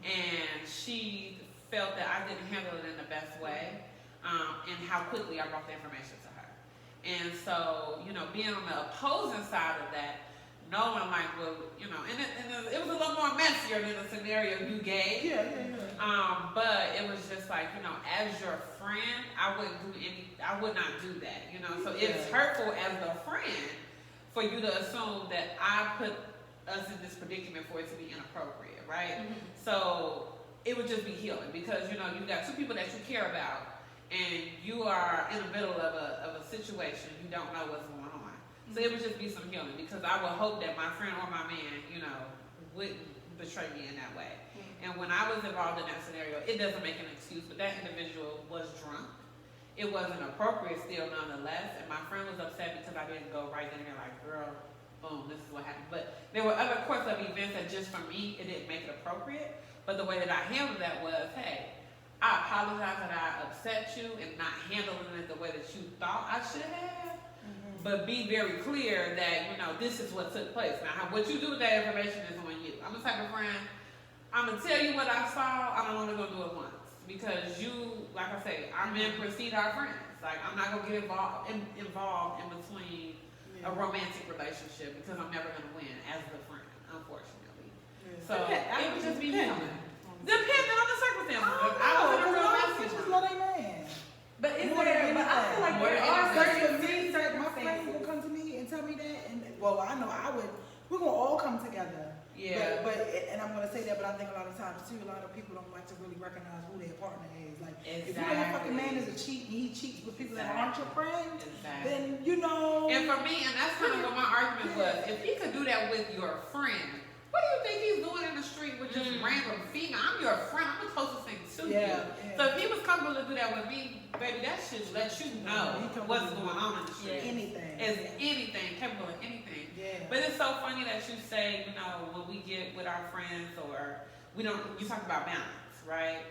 and she felt that I didn't handle it in the best way, and how quickly I brought the information to her. And so, being on the opposing side of that, knowing like, well, and it was a little more messier than the scenario you gave. Yeah. But it was just like, as your friend, I would not do that, So it's hurtful as the friend for you to assume that I put us in this predicament for it to be inappropriate, right? So it would just be healing, because, you've got two people that you care about, and you are in the middle of a situation, you don't know what's going on. So it would just be some healing, because I would hope that my friend or my man, wouldn't betray me in that way. And when I was involved in that scenario, it doesn't make an excuse, but that individual was drunk. It wasn't appropriate still nonetheless, and my friend was upset because I didn't go right in there like, girl, boom, this is what happened. But there were other course of events that just for me, it didn't make it appropriate. But the way that I handled that was, hey, I apologize that I upset you and not handling it the way that you thought I should have. But be very clear that, this is what took place. Now, what you do with that information is on you. I'm the type of friend, I'm going to tell you what I saw, I'm only going to do it once. Because you, like I say, our men precede our friends. Like, I'm not going to get involved in between a romantic relationship, because I'm never going to win as the friend, unfortunately. So, it would just be healing. Depending on the circumstances. I was in a real messy just one. let a man. But is there, but I feel like there are certain My friend will come to me and tell me that, and I know we're gonna all come together. Yeah. But and I'm gonna say that, but I think a lot of times too, a lot of people don't like to really recognize who their partner is. Like, if you know your fucking man is a cheat and he cheats with people that aren't your friends, then And for me, and that's kind of what my argument was, if he could do that with your friend, what do you think he's doing in the street with just random female? I'm your friend. I'm the closest thing to you. So if he was comfortable to do that with me, baby, that should let you know what's going on in the street. Anything. Is anything, capable of anything. Yeah. But it's so funny that you say, when we get with our friends, or you talk about balance, right?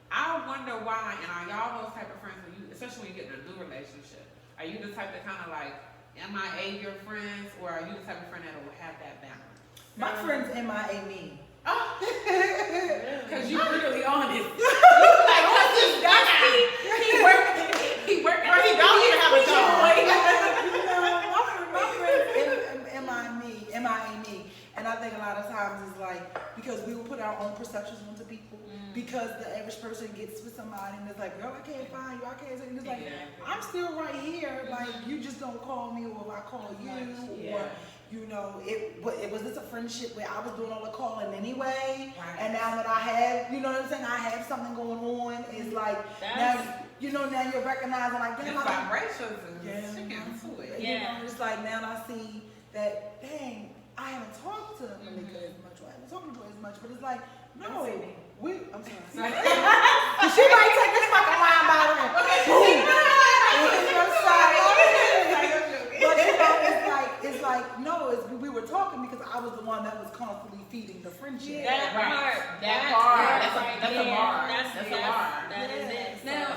I wonder why, and are y'all those type of friends, especially when you get in a new relationship, are you the type that kind of like MIA your friends, or are you the type of friend that will have that balance? My friends MIA me. Oh, because you're brutally honest. like, he working, or he don't even have a job. My friends MIA me. And I think a lot of times it's like, because we will put our own perceptions onto people, because the average person gets with somebody and it's like, girl, I can't find you, I can't say, and it's like, I'm still right here, like, you just don't call me, or if I call you, or was this a friendship where I was doing all the calling anyway, and now that I have, I have something going on, it's like, now you're recognizing, like, damn, vibrations and she gets to it. It's like, now I see that, dang, I haven't talked to Malika as much, or I haven't talked to her as much, but it's like, no, I'm sorry. She might take this fucking line by the way. But it's like, no, we were talking because I was the one that was constantly feeding the friendship. That part. That's a bar. That's a bar. That is it. Now,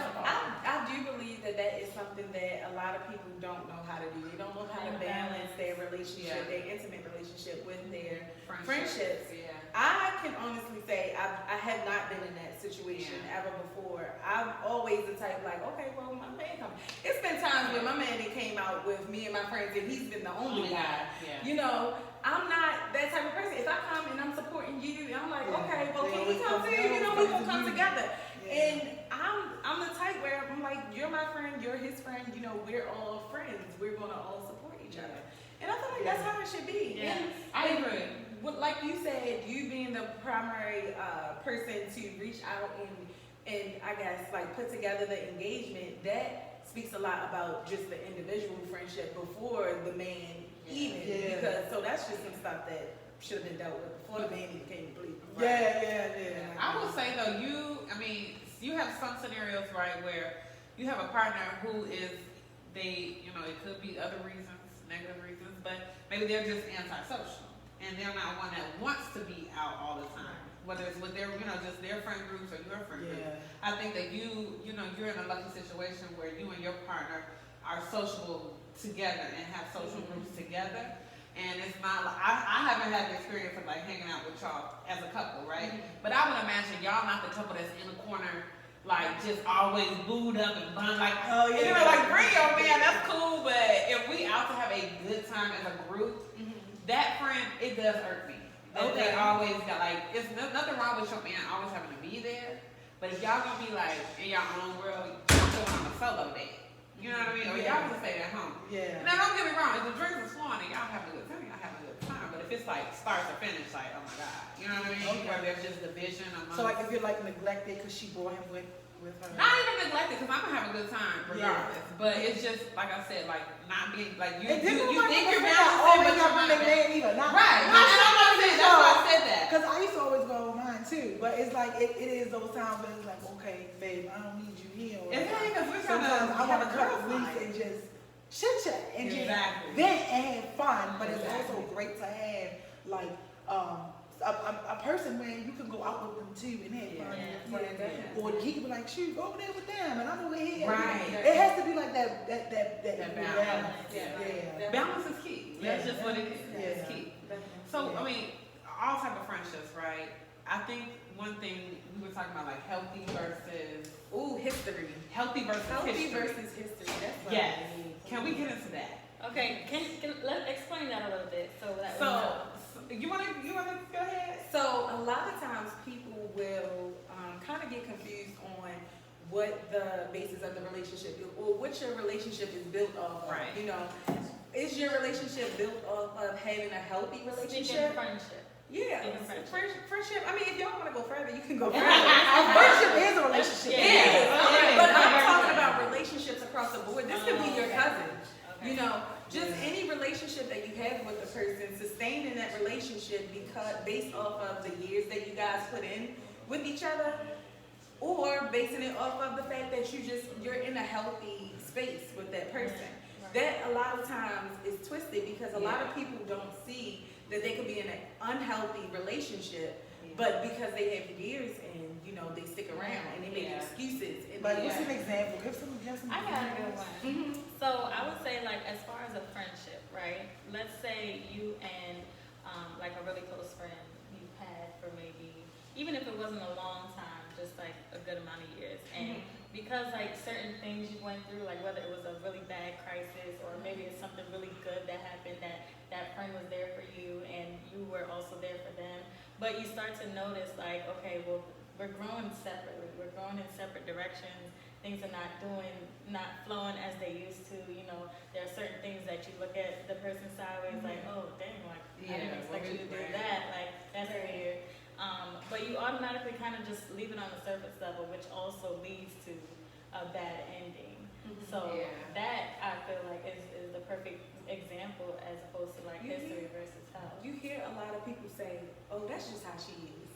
I do believe that is something that a lot of people don't know how to do. They don't know how to balance their relationship, their intimate relationship with their friendships. I can honestly say I have not been in that situation ever before. I'm always the type like, okay, well, my man comes. It's been times when my man came out with me and my friends and he's been the only guy. I'm not that type of person. If I come and I'm supporting you, I'm like, okay, well, can he come too? We gonna come together. And I'm the type where I'm like, you're my friend, you're his friend. We're all friends. We're gonna all support each other. And I feel like that's how it should be. Yes, I agree. Like you said, you being the primary person to reach out and I guess like put together the engagement, that speaks a lot about just the individual friendship before the man even. Yeah. Because so that's just some stuff that should have been dealt with before the man even came to play. Yeah. I would say though, you have some scenarios, right, where you have a partner who is, it could be other reasons, negative reasons, but maybe they're just antisocial. And they're not one that wants to be out all the time. Whether it's with their, just their friend groups or your friend group. I think that you're in a lucky situation where you and your partner are sociable together and have social groups together. And it's not like, I haven't had the experience of like hanging out with y'all as a couple, right? But I would imagine y'all not the couple that's in the corner, like just always booed up and bun, like, like bring your man, that's cool, but if we out to have a good time as a group, that friend, it does hurt me. They always got like, it's nothing wrong with your man always having to be there, but if y'all gonna be like in your own world, y'all going on a solo date. You know what I mean? Or y'all can stay at home. Yeah. Now don't get me wrong, if the drinks are flowing and y'all having a good time, y'all having a good time. But if it's like start to finish, like, oh my God. You know what I mean? Where there's just division among. So like if you're like neglected because she brought him with her. Not even neglected, because I'm gonna have a good time regardless. But it's just like I said, like not being like you think you're balancing, but you're not balancing. Right. And I'm not saying that's why I said that. Because I used to always go with mine too, but it's like it is those times when it's like, okay, babe, I don't need you here. It's not because we're trying Sometimes I want to cut girls' loose night. and just chit chat and just Exactly. vent and have fun. But it's Exactly. also great to have like a person where you can go out with them too and have fun and have friends. Or he can be like, shoot, go over there with them and I'm over here. Right. It has to be like that balance. Yeah. Balance is key. That's just what it is. It's Yeah. key. So I mean, all type of friendships, right? I think one thing we were talking about, like healthy versus history. healthy versus history. Versus history. That's what Yes. I mean. Can we get into that? Okay, let's explain that a little bit so that we So know. you wanna go ahead? So a lot of times people will kind of get confused on what the basis of the relationship is, or what your relationship is built off of. Right. You know, is your relationship built off of having a healthy Speaking relationship? friendship. Yeah, Speaking friendship. I mean, if y'all want to go further, you can go further. A friendship is a relationship. It is. Okay. But I'm talking about relationships across the board. This could be your cousin. Okay. You know, just any relationship that you have with a person, sustaining that relationship based off of the years that you guys put in with each other, or basing it off of the fact that you're in a healthy space with that person. Right. That a lot of times is twisted because a lot of people don't see that they could be in an unhealthy relationship, but because they have years and they stick around and they make excuses. And But what's an example? Give some I got a good one. Mhm. So I would say, like, as far as a friendship, right? Let's say you and like a really close friend you've had for maybe, even if it wasn't a long time, just like a good amount of years, and because like certain things you went through, like whether it was a really bad crisis or maybe it's something really good that happened, that friend was there for you and you were also there for them, but you start to notice like, okay, well, we're growing separately, we're going in separate directions, things are not flowing as they used to, there are certain things that you look at the person sideways like, oh dang, like I didn't expect you to do that, like that's weird. But you automatically kind of just leave it on the surface level, which also leads to a bad ending. So that I feel like is the perfect example as opposed to like history versus health. You hear a lot of people say, "Oh, that's just how she is."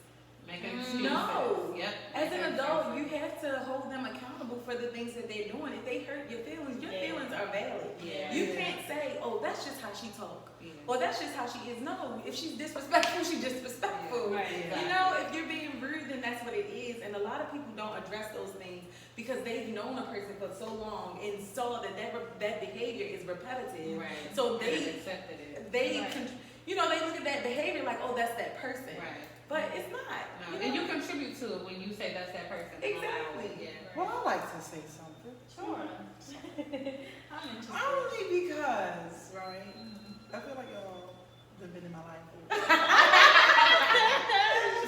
Making excuses. No. Yep. As an adult, you have to hold them accountable for the things that they're doing. If they hurt your feelings are valid. Yeah. You can't say, "Oh, that's just how she talk," or "That's just how she is." No, if she's disrespectful, she's disrespectful. Right. You know, if you're being rude, then that's what it is. And a lot of people don't address those things because they've known a person for so long and saw that behavior is repetitive. Right. So they accepted it. they Right. they look at that behavior like, "Oh, that's that person." Right. But it's not. No. And you contribute to it when you say that's that person. Exactly. Yeah. Well, I like to say something. Sure. I'm interested. Only because, right? I feel like y'all have been in my life.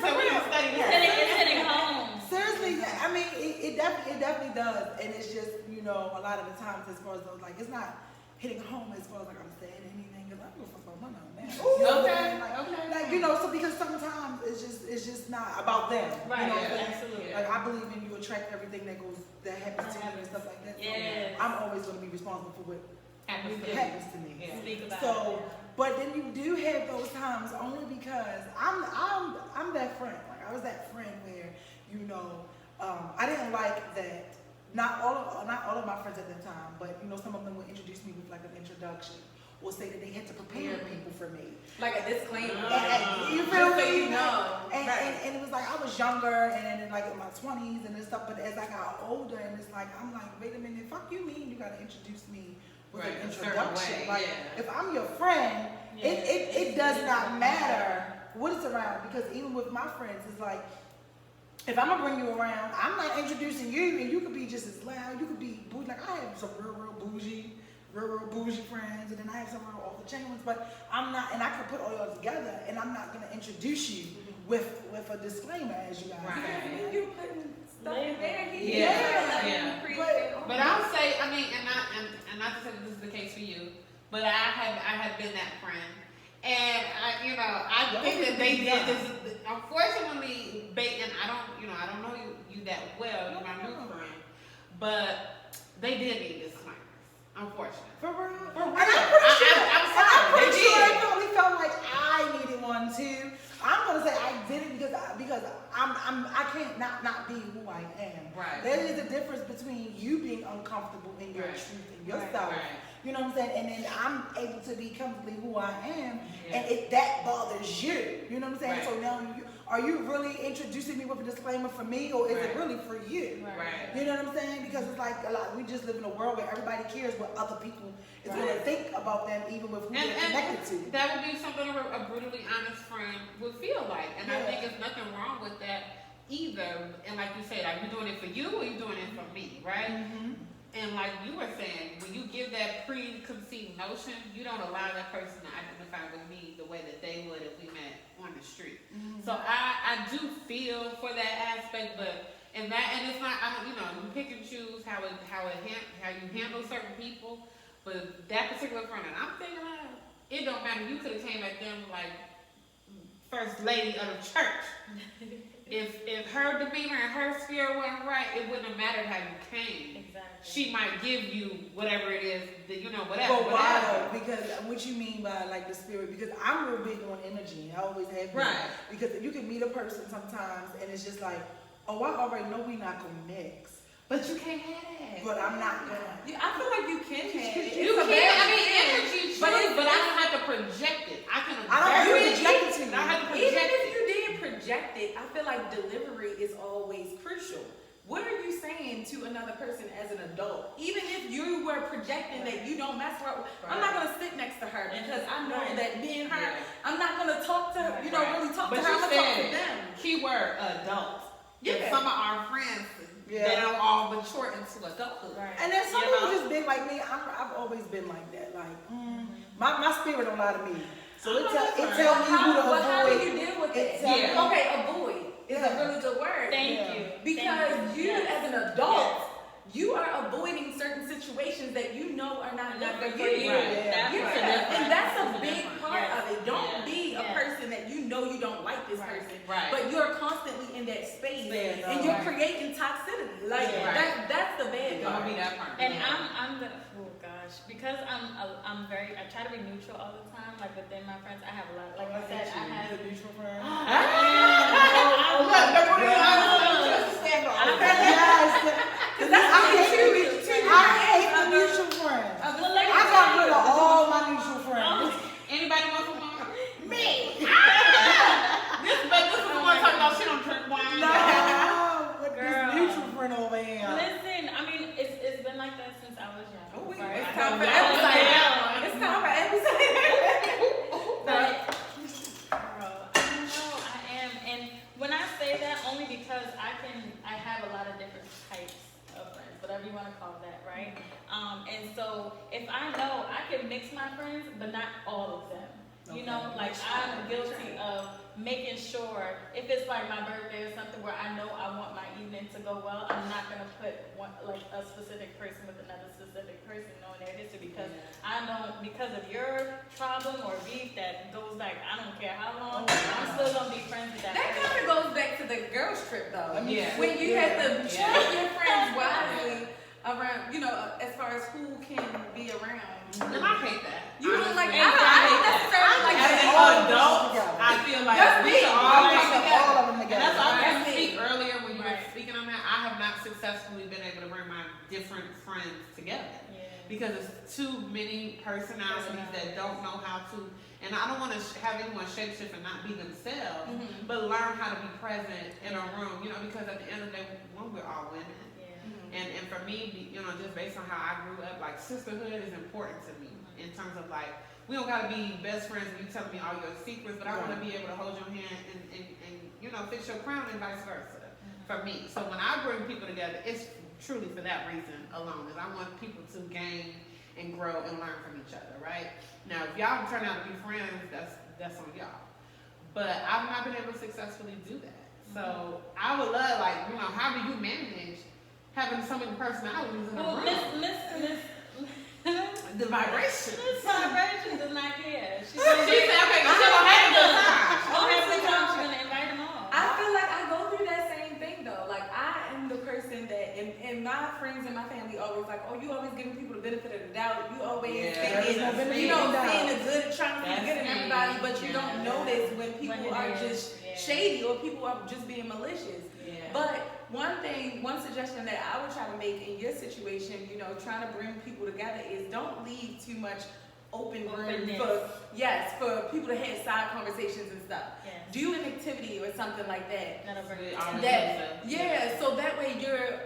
So we're gonna study It's that. hitting home. Seriously, yeah, I mean, it definitely does, and it's just a lot of the times as far as those, like, it's not hitting home as far as like I'm saying anything because I don't give a fuck about my man. Okay. Like, so because sometimes it's just not about them. Right, You know what I'm saying? absolutely. Like I believe in you attract everything that happens to you and stuff like that. So Yes. I'm always going to be responsible for what Happens to happens to me. Yeah. Speak about So, it. but then you do have those times only because I'm that friend. Like I was that friend where I didn't like that. Not all of my friends at that time, but some of them would introduce me with like an introduction, or say that they had to prepare people for me. Like a disclaimer. You feel Just so me? you know. And it was like I was younger and then like in my 20s and stuff. But as I got older, and it's like I'm like, wait a minute, fuck you mean you gotta introduce me with Right, an a certain introduction? way, Like yeah. if I'm your friend, Yeah. it does not matter what it's around, because even with my friends, it's like if I'm gonna bring you around, I'm not introducing you, and you could be just as loud. You could be bougie. Like I have some real bougie friends, and then I have some real off the chain ones. But I'm not, and I can put all y'all together, and I'm not gonna introduce you with a disclaimer, as you guys Right. say. You putting stuff in there. Yeah. But But I'll say, I mean, and not to say that this is the case for you, but I have been that friend, and I think that they did this. Unfortunately, and I don't know you that well. You're my new friend, but they did need disclaimers. Unfortunately. for real, For real. and I'm pretty sure. I'm And sorry. I'm pretty They sure did. they probably felt like I needed one too. I'm gonna say I did it because I can't not be who I am. Right. There is a difference between you being uncomfortable in your Right. truth and yourself. Right. You know what I'm saying? And then I'm able to be comfortably who I am, Yeah. and that bothers you. You know what I'm saying? Right. So now are you really introducing me with a disclaimer for me, or is it Right. really for you? Right. You know what I'm saying? Because it's like we just live in a world where everybody cares what other people is going to think about them, even with who they're connected to. That would be something a brutally honest friend would feel like. And I Yeah. think there's nothing wrong with that either. And like you said, like, you doing it for you or you doing it for me, right? Mm-hmm. And like you were saying, when you give that preconceived notion, you don't allow that person to identify with me the way that they would if we met on the street. Mm-hmm. So I do feel for that aspect, but and it's not, you pick and choose how you handle certain people. But that particular friend that I'm thinking of, it don't matter. You could have came at them like first lady of the church. If her demeanor and her spirit wasn't right, it wouldn't have mattered how you came. Exactly. She might give you whatever it is that whatever. But why whatever. though? Because what you mean by like the spirit? Because I'm real big on energy. I always have been. Right. Because you can meet a person sometimes, and it's just like, oh, I already know we're not gonna mix. But you can't have that. But I'm not gonna. I feel like you can have it. You It's a can. I bad mean, thing. energy, But true, it's- but I don't have to project it. I can. I don't have to observe project it to you. I have to Even project if it. you did project it, I feel like delivery is always crucial. What are you saying to another person as an adult? Even if you were projecting that you don't mess around, I'm not gonna sit next to her because I know that me and her, Yeah. I'm not gonna talk to her, really talk But to her, I'm you gonna talk to said them. keyword adult. Yeah. And some of our friends, Yeah. they don't all mature into adulthood. Right. And then some You people know? just big like me. I've always been like that. Like, my spirit don't lie to me. So it tell me who to But how do avoid. you deal with It it? tell me- Okay, avoid is Yeah. a really good word. Thank Yeah. you. Because Thank you Yes. as an adult, you are avoiding certain situations that you know are not good for you. Right. That's Yeah. what's the Yeah, difference. and that's a That's the big difference. part Yes. of it. Don't Yeah. be a Yeah. person that you know you don't like this Right. person, Right. but you're constantly in that space Yeah, and no. you're Right. creating toxicity. Like Yeah. that's the bad Don't part. be that part. And I'm the because I'm very I try to be neutral all the time. Like within my friends, I have a lot. Like I said, I have. The neutral friend. Cause that's I what hate you the mutual friends. I got rid of all my mutual friends. Anybody want some wine? Me. This is the one talking about she don't drink wine. No, with Girl. this mutual friend over here. Listen, I mean, it's been like that since I was young. Oh, wait, Right? it's I time know for y'all episode. know. It's time for episode. But, girl, I don't know, I am, and when I say that, only because I have a lot of different types of friends, whatever you want to call that, right? And so if I know I can mix my friends, but not all of them. You know, like I'm guilty of making sure if it's like my birthday or something where I know I want my evening to go well, I'm not gonna put a specific person with another specific person knowing their history because I know because of your problem or beef that goes back I don't care how long, I'm still gonna be friends with that That trip though. Yeah. When you have to choose your friends wisely around, you know, as far as who can be around. And I hate that. You don't like, Honestly, I don't necessarily like as that. an adult, I feel like That's we me. should all All come together. of them And together. that's all I That's can me. speak earlier when you were Right. speaking on that. I have not successfully been able to bring my different friends together because it's too many personalities that don't know how to. And I don't want to have anyone shapeshift and not be themselves, but learn how to be present in a room. You know, because at the end of the day, we're all women. And for me, you know, just based on how I grew up, like sisterhood is important to me in terms of like, we don't gotta be best friends and you telling me all your secrets, but I wanna be able to hold your hand and you know, fix your crown and vice versa for me. So when I bring people together, it's truly for that reason alone, is I want people to gain and grow and learn from each other, right? Now, if y'all turn out to be friends, that's on y'all. But I've not been able to successfully do that. So I would love, like, you know, how do you manage having so many personalities in a Well, room? The vibration. Miss Vibration does not care. She She said, okay, she's gonna have a good time. Honestly, she's gonna invite them all. I feel like I go through that same thing though. Like I am the person that, and my friends and my family always like, oh, you always giving people the benefit of the doubt. You always thinking, you know, seeing the good, trying to be good in everybody, but you don't notice when people are just shady or people are just being malicious. But one suggestion that I would try to make in your situation, you know, trying to bring people together is don't leave too much open room for people to have side conversations and stuff. Do an activity or something like that. So that way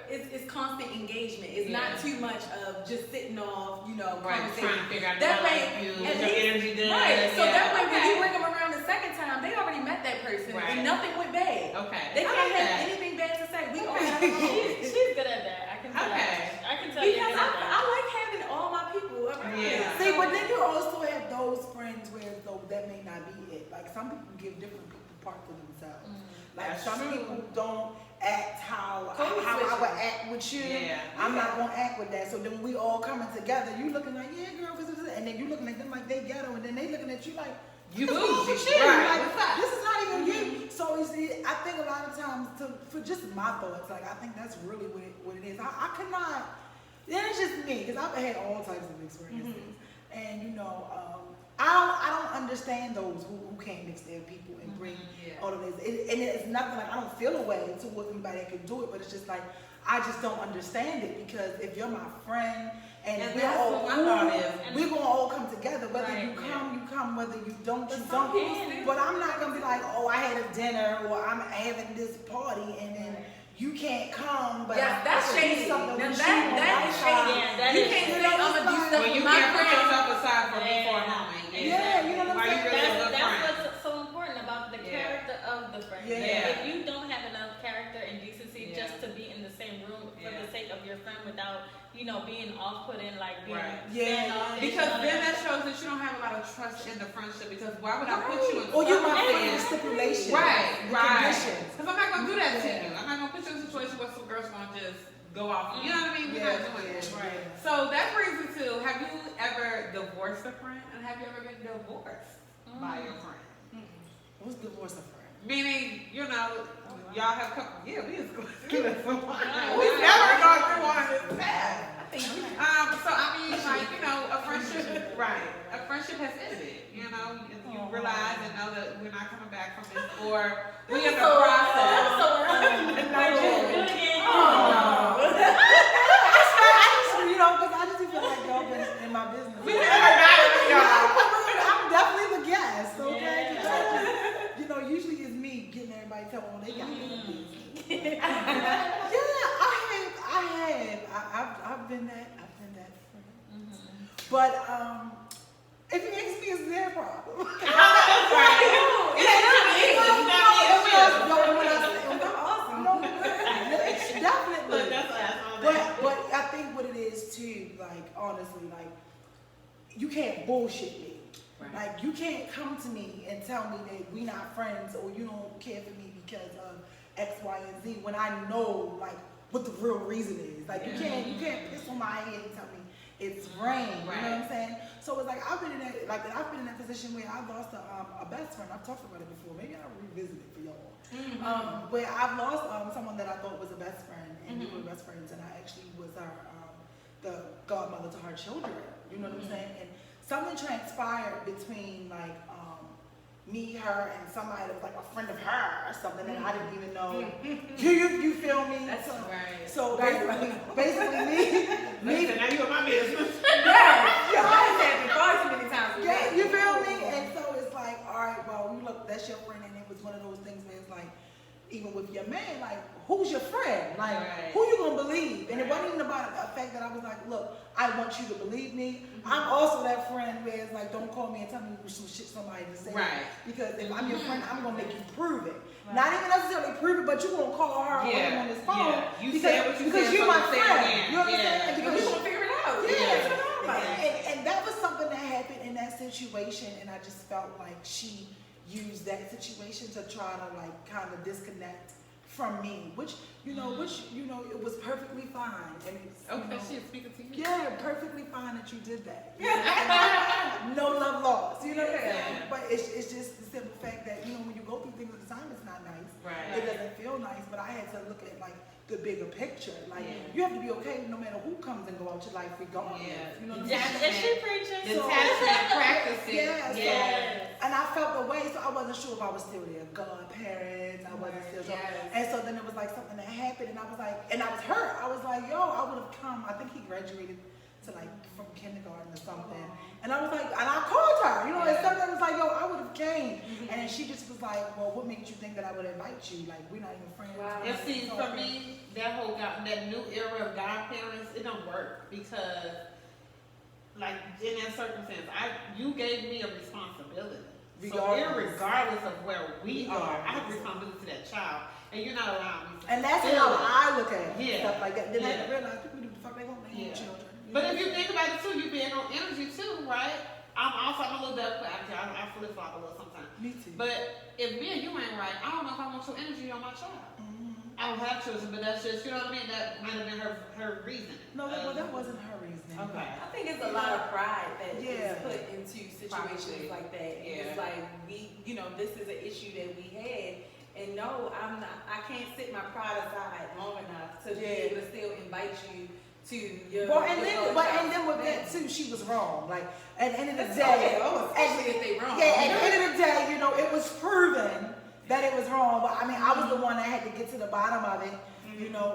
it's constant engagement. It's not too much of just sitting off, you know, Right, conversation. trying to figure out That how way, you feel, at your least- energy good. Right. So that way when you bring them around the second time, they already met that person Right. and nothing went bad. Okay. They I can't like have that. anything bad to say. We all have a moment. She's good at that. I can tell. Okay. I can tell you're Because good at that. I like having all my people around. Yeah. See, but then you also have those friends where though that may not be it. Like some people give different people parts of themselves. Like That's some true. people don't act how Code I switching. would act with you. Yeah. I'm not gonna act with that. So then we all coming together. You looking like, yeah, girl, and then you looking at them like they ghetto, and then they looking at you like, You what's wrong bougie. with you? Right. Like, What's up? this is not even you. So you see, I think a lot of times, for just my thoughts, like I think that's really what it is. I could not. Yeah, it's just me because I've had all types of experiences, and you know, I don't understand those who can't mix their people and bring all of this. And it's nothing like I don't feel a way towards anybody that can do it, but it's just like I just don't understand it because if you're my friend and we're that's all what my cool, thought is. we're gonna all come together. Whether Right, you come, whether you don't, you some people don't. still- But I'm not gonna be like, oh, I had a dinner or I'm having this party and then you can't come. But Yes, that's I could do shady. something Now with that you on is outside. shady. Yeah, that You is can't shady. say I'm gonna do stuff When with you my can't put friends. yourself aside for me for a Yeah. moment. Yeah, you know what I'm Why you saying? really a good friend? That's what's so important about the character of the friend. Yeah. If you don't have enough character and decency just to be in the same room for the sake of your friend without, you know, being off-putting, like being Right. standoffish Because and all then that. that shows that you don't have a lot of trust in the friendship because why would I put you in Or you're my something? friend with stipulations. Right, with right. conditions. Because I'm not going to do that to Yeah. you. I'm not going to put you in a situation where some girl's going to just go off. You know what I mean? We're Yeah, not doing yeah, that. right. So that brings me to, have you ever divorced a friend? And have you ever been divorced by your friend? What's divorce a friend? Meaning, you know, y'all have come, yeah, we just going through this. We never gone through one of this past. So I mean, like, you know, a friendship, right? A friendship has ended. You know, you realize and know that we're not coming back from this, or we in the process. You know, because I just feel like y'all been in my business. We never got it, y'all. I'm definitely the guest, okay? You know, usually it's me getting everybody tell them they got me. Yeah, I've been that friend. But if you ask me, it's their problem. Definitely. But I think what it is too, like honestly, like you can't bullshit me. Right. Like you can't come to me and tell me that we not friends or you don't care for me because of X, Y, and Z when I know like what the real reason is. Like you can't piss on my head and tell me it's rain. You know what I'm Right. saying? So it's like I've been in that position where I lost a best friend. I've talked about it before. Maybe I'll revisit it for y'all. Where I've lost someone that I thought was a best friend, and we were best friends, and I actually was the godmother to her children. You know what I'm saying? And something transpired between like me, her, and somebody that was like a friend of her or something that I didn't even know. You feel me? That's Right. So basically me. Listen, now you in my business. Yeah, I said it far too many times. with Yeah, that. you feel me? And so it's like, all right, well, you look, that's your friend, and it was one of those things where it's like, even with your man, like, who's your friend? Like, Right. who you gonna believe? And it wasn't even about the fact that I was like, look, I want you to believe me. I'm also that friend where it's like, don't call me and tell me some shit somebody to say. Right. Because if I'm your friend, I'm gonna make you prove it. Not even necessarily prove it, but you gonna call her or him on his phone. Yeah. You because, said what you because said, you're so my you say it friend. again. You understand? Yeah. And Because we gonna figure it out. yeah. Yeah. And that was something that happened in that situation, and I just felt like she used that situation to try to like kind of disconnect from me, which it was perfectly fine. And it's, Okay, she is speaking to you. yeah, perfectly fine that you did that. You know what I'm saying? No love lost. You know what I'm saying? Yeah. But it's just the simple fact that when you go through things at the time, it's not nice. Right. It doesn't feel nice. But I had to look at like the bigger picture. Like Yeah. you have to be okay no matter who comes and go out your life, regardless. Yeah. You know what I'm Yeah. saying? Is she preaching? Detachment practices. Yeah, so- Yes. And I felt the way, so I wasn't sure if I was still their godparents. I wasn't still sure. Yes. And so then it was like something that happened, and I was like, and I was hurt. I was like, yo, I would have come. I think he graduated to like from kindergarten or something. And I was like, and I called her, and something was like, yo, I would have came. And then she just was like, well, what made you think that I would invite you? Like, we're not even friends. Wow. And see, for me, that new era of godparents, it don't work because, like, in that circumstance, you gave me a responsibility. Regardless of where we are, I have responsibility to that child, and you're not allowing me to And that's feel how it. I look at it. Yeah. Stuff like that. Then I Yeah. realized people do the fuck they want. They Yeah. want children. But if you think about it too, you being on energy too, right? I'm a little bit I flip flop a little sometimes. Me too. But if me and you ain't right, I don't know if I want your energy on my child. I don't have children, but that's just, you know what I mean? That might have been her reason. No, that wasn't her reasoning. Okay. I think it's a lot of pride that Yeah. is put into situations Probably. like that. Yeah. It's like this is an issue that we had, and no, I can't sit my pride aside long enough to be able to still invite you to your. And then with that too, she was wrong. Like at the end of the day, especially if they wrong. yeah, at the end of the day, it was proven that it was wrong. But I mean, I was the one that had to get to the bottom of it.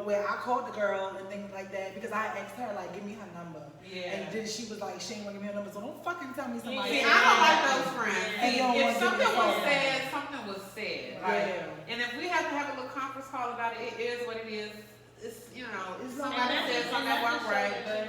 Where I called the girl and things like that because I asked her like, give me her number. Yeah. And then she was like, she ain't gonna give me her number, so don't fucking tell me somebody. See, I don't like those friends. And you don't If want to something give me was phone. said, something was said. Like, Yeah. and if we have to have a little conference call about it, it is what it is. It's It's somebody not- said something that wasn't right, but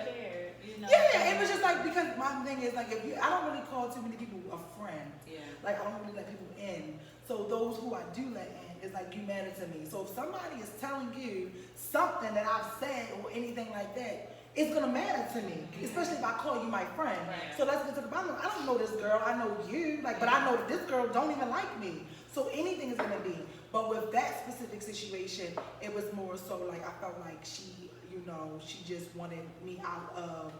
Yeah, it was just like because my thing is like I don't really call too many people a friend. yeah. Like I don't really let people in. So those who I do let in is like you matter to me. So if somebody is telling you something that I've said or anything like that, it's gonna matter to me. Especially if I call you my friend. Right. So let's get to the bottom. I don't know this girl, I know you, but I know that this girl don't even like me. So anything is gonna be. But with that specific situation, it was more so like I felt like she she just wanted me out of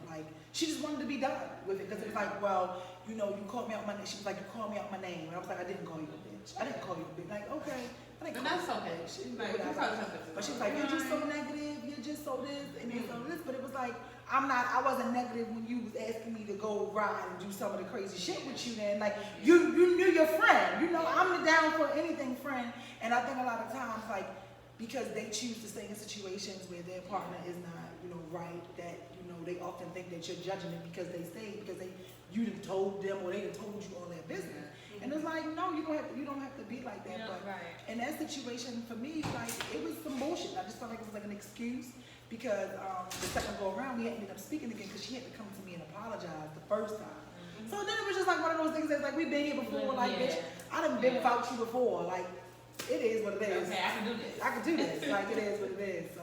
she just wanted to be done with it because it was like, well, you called me out my name. She was like, you called me out my name, and I was like, I didn't call you a bitch. I didn't call you a bitch. Like, okay, I didn't And call that's you a okay. bitch. Like, Whatever. you probably something. But she was like, you're just so negative. You're just so this and you're so this. But it was like, I wasn't negative when you was asking me to go ride and do some of the crazy shit with you. Then like you knew your friend. I'm the down for anything friend. And I think a lot of times because they choose to stay in situations where their partner is not right, that they often think that you're judging it because they stayed because you done told them or they done told you all their business. And it's like, no, you don't have to be like that. But in that situation for me, it was some bullshit. I just felt like it was like an excuse because the second go around we ended up speaking again because she had to come to me and apologize the first time. So then it was just like one of those things that's like we've been here before, bitch, I done been without you before. It is what it is. Okay, I can do this. I can do this. It is what it is. So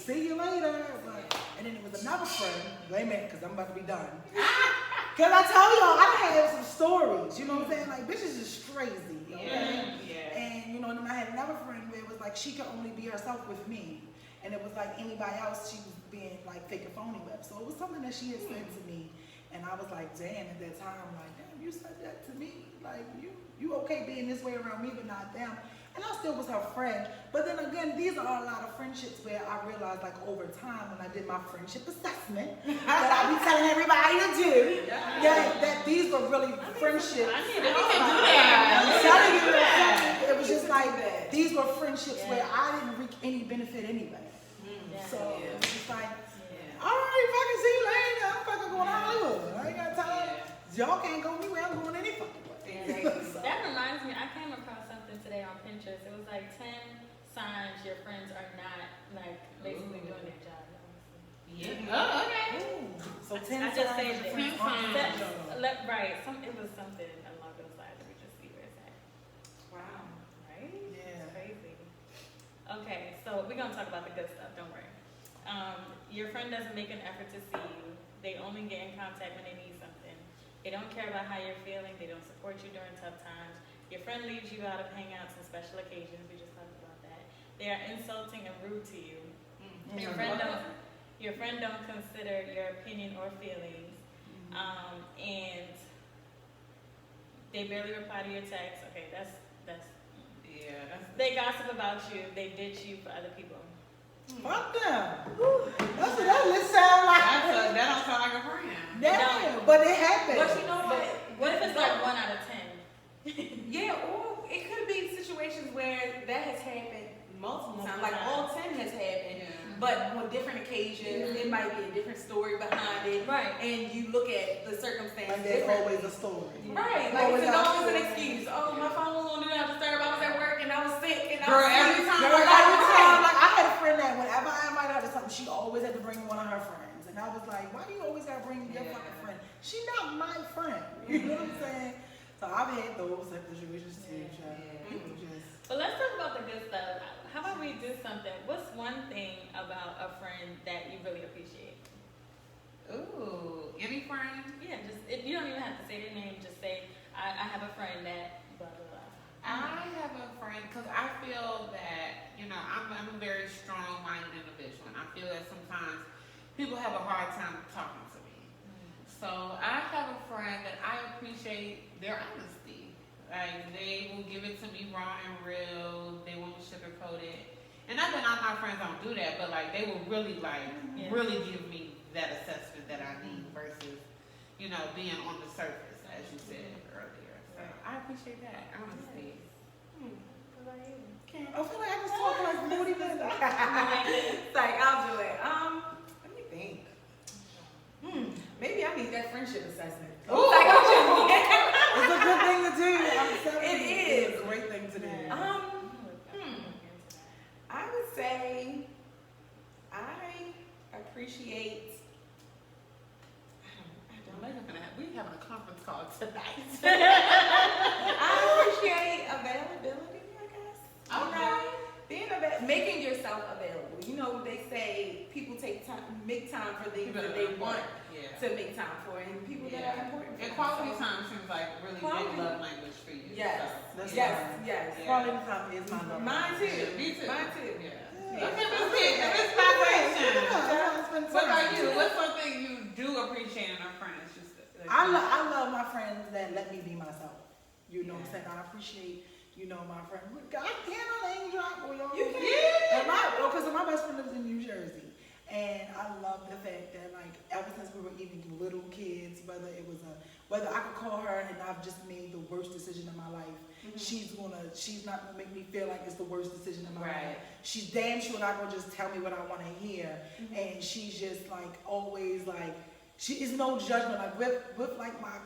see you later. And then it was another friend. Wait a minute, because I'm about to be done. Because I tell y'all, I have some stories. You know what I'm saying? Like, bitches is crazy. Okay? Yeah. And, then I had another friend where it was like she could only be herself with me. And it was like anybody else, she was being like fake and phony with. So it was something that she had said to me, and I was like, damn, at that time, like, damn, you said that to me? Like, you okay being this way around me, but not them? And I still was her friend. But then again, these are a lot of friendships where I realized, like, over time, when I did my friendship assessment, that I be telling everybody to do, that these were really friendships. I need to do that. I'm telling you, it was just like that. These were friendships where I didn't reap any benefit anyway. So it was just like, all right, fucking see you later. I'm fucking going to Hollywood. I ain't got time. Y'all can't go anywhere. I'm going any fucking way. That reminds me, I came across something today on Pinterest. It was like 10 signs your friends are not like basically doing their job. Yeah. Oh, okay. So 10 I just signs said your that. friends aren't doing their job. Right. It was something along those lines. Let me just see where it's at. Wow. Right? Yeah. It's crazy. Okay, so we're gonna talk about the good stuff. Don't worry. Your friend doesn't make an effort to see you. They only get in contact when they need something. They don't care about how you're feeling. They don't support you during tough times. Your friend leaves you out of hangouts and special occasions. We just talked about that. They are insulting and rude to you. Your friend don't consider your opinion or feelings. And they barely reply to your texts. Okay, that's they gossip about you. They ditch you for other people. Fuck them. That's what that list sound like. That don't sound like a friend. Yeah, but it happened. But you know what? What if it's like 1 out of 10? Yeah, or it could be situations where that has happened multiple times. Like all 10 has happened, but on different occasions, it might be a different story behind it. Right. And you look at the circumstances. Like there's differently. always a story. Right. Like it's always an excuse. Oh, my phone was on Do Not Disturb. I was at work and I was sick and I was every time. Girl, every time. Like I had a friend that whenever I invited her to something, she always had to bring one of her friends. And I was like, why do you always gotta bring your fucking friend? She not my friend. You know what I'm saying? So I've had those type of situations too. People just. But let's talk about the good stuff. How about we do something? What's one thing about a friend that you really appreciate? Ooh, any friend? Yeah, you don't even have to say their name. Just say, I have a friend that blah, blah, blah. I have a friend because I feel that, I'm a very strong-minded individual, and I feel that sometimes people have a hard time talking to me. So I have a friend that I appreciate their honesty. Like, they will give it to me raw and real. They won't sugarcoat it. And not that all my friends don't do that, but like they will really really give me that assessment that I need versus, being on the surface, as you said earlier. So I appreciate that, honestly. I feel like I was talking like Moody Bender. It's like, I'll do it. Let me think. Maybe I need that friendship assessment. Ooh. Like, It's a good thing to do. I'm telling It you, is. It's a great thing to do. I would say I appreciate. We having a conference call tonight. I appreciate availability, I guess. Okay. Making yourself available. They say people make time for things that they want to make time for, and people that are important for And them. quality time seems like really big love language for you. Yes. So. Yes. Yeah. Quality time is my love. Mine too. Me too. Mine too. Yeah. Okay, Miss Vibration. What about you? What's one thing you do appreciate in our friends? I love my friends that let me be myself. You know what I'm saying? I appreciate, my friend. I can't name drop or y'all. You can. Because my best friend lives in New Jersey. And I love the fact that, like, ever since we were even little kids, whether I could call her and I've just made the worst decision of my life, she's not gonna make me feel like it's the worst decision of my life. She's damn sure not gonna just tell me what I want to hear. And she's just like always like, she is no judgment. Like with like my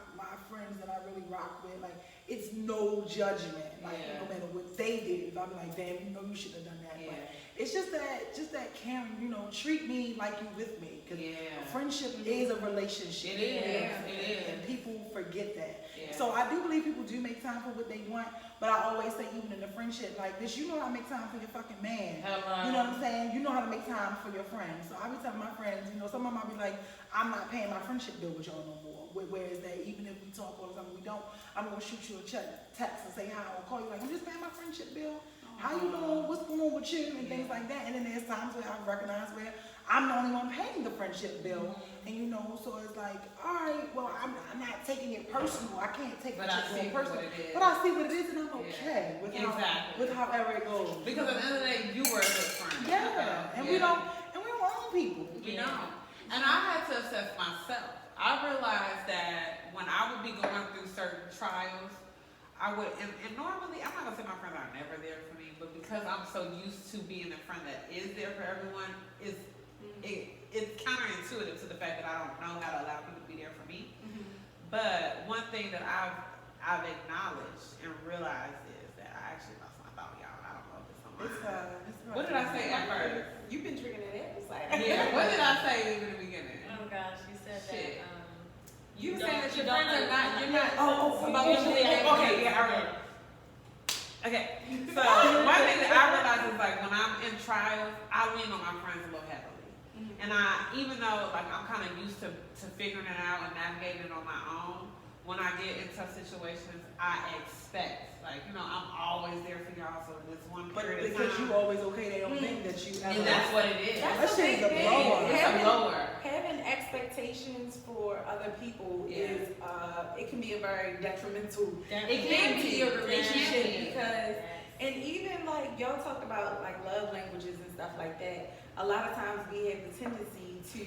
friends that I really rock with, like it's no judgment. Like no matter what they do, I'll be like, damn, you should have done that. Yeah. But it's just that caring, treat me like you with me. Because friendship is a relationship. It is. And people forget that. Yeah. So I do believe people do make time for what they want, but I always say even in a friendship like this, you know how to make time for your fucking man. Hello. You know what I'm saying? You know how to make time for your friends. So I be telling my friends, some of them I be like, I'm not paying my friendship bill with y'all no more. Whereas that even if we talk all the time, we don't, I'm gonna shoot you a text and say hi or call you like, you just paying my friendship bill? How you doing? What's going on with you? And things like that. And then there's times where I recognize where I'm the only one paying the friendship bill. And you know, so it's like, all right, well, I'm not taking it personal. I can't take But it I see personal. what it is. But I see what it is, and I'm okay with Exactly. however it goes. Because at the end of the day, you were a good friend. Yeah, and we we're wrong people. You know. And I had to assess myself. I realized that when I would be going through certain trials, I would, and normally, I'm not gonna say my friends are never there for me, but because I'm so used to being a friend that is there for everyone, it's counterintuitive to the fact that I don't know how to allow people to be there for me. But one thing that I've acknowledged and realized is that I actually lost my thought, y'all. I don't know if it's on my. What did I say at first? You've been drinking an apple cider. Yeah. What did I say in the beginning? Oh gosh, you said Shit. that. You don't- saying that your you don't friends are not, you're not. Oh, usually Okay, yeah, I remember. Okay, so one thing that I realized is like when I'm in trials, I lean on my friends a little heavily. And even though like I'm kind of used to figuring it out and navigating it on my own, when I get in tough situations, I expect, like, you know, I'm always there for y'all. So in this one But period of because time, you always okay, they don't think that you ever. and that's what it is. That That's a shit is big a thing. blower. It's a blower. Having expectations for other people is, it can be a very detrimental It thing can to be. your It can relationship be. because, and even like y'all talked about like love languages and stuff like that. A lot of times we have the tendency to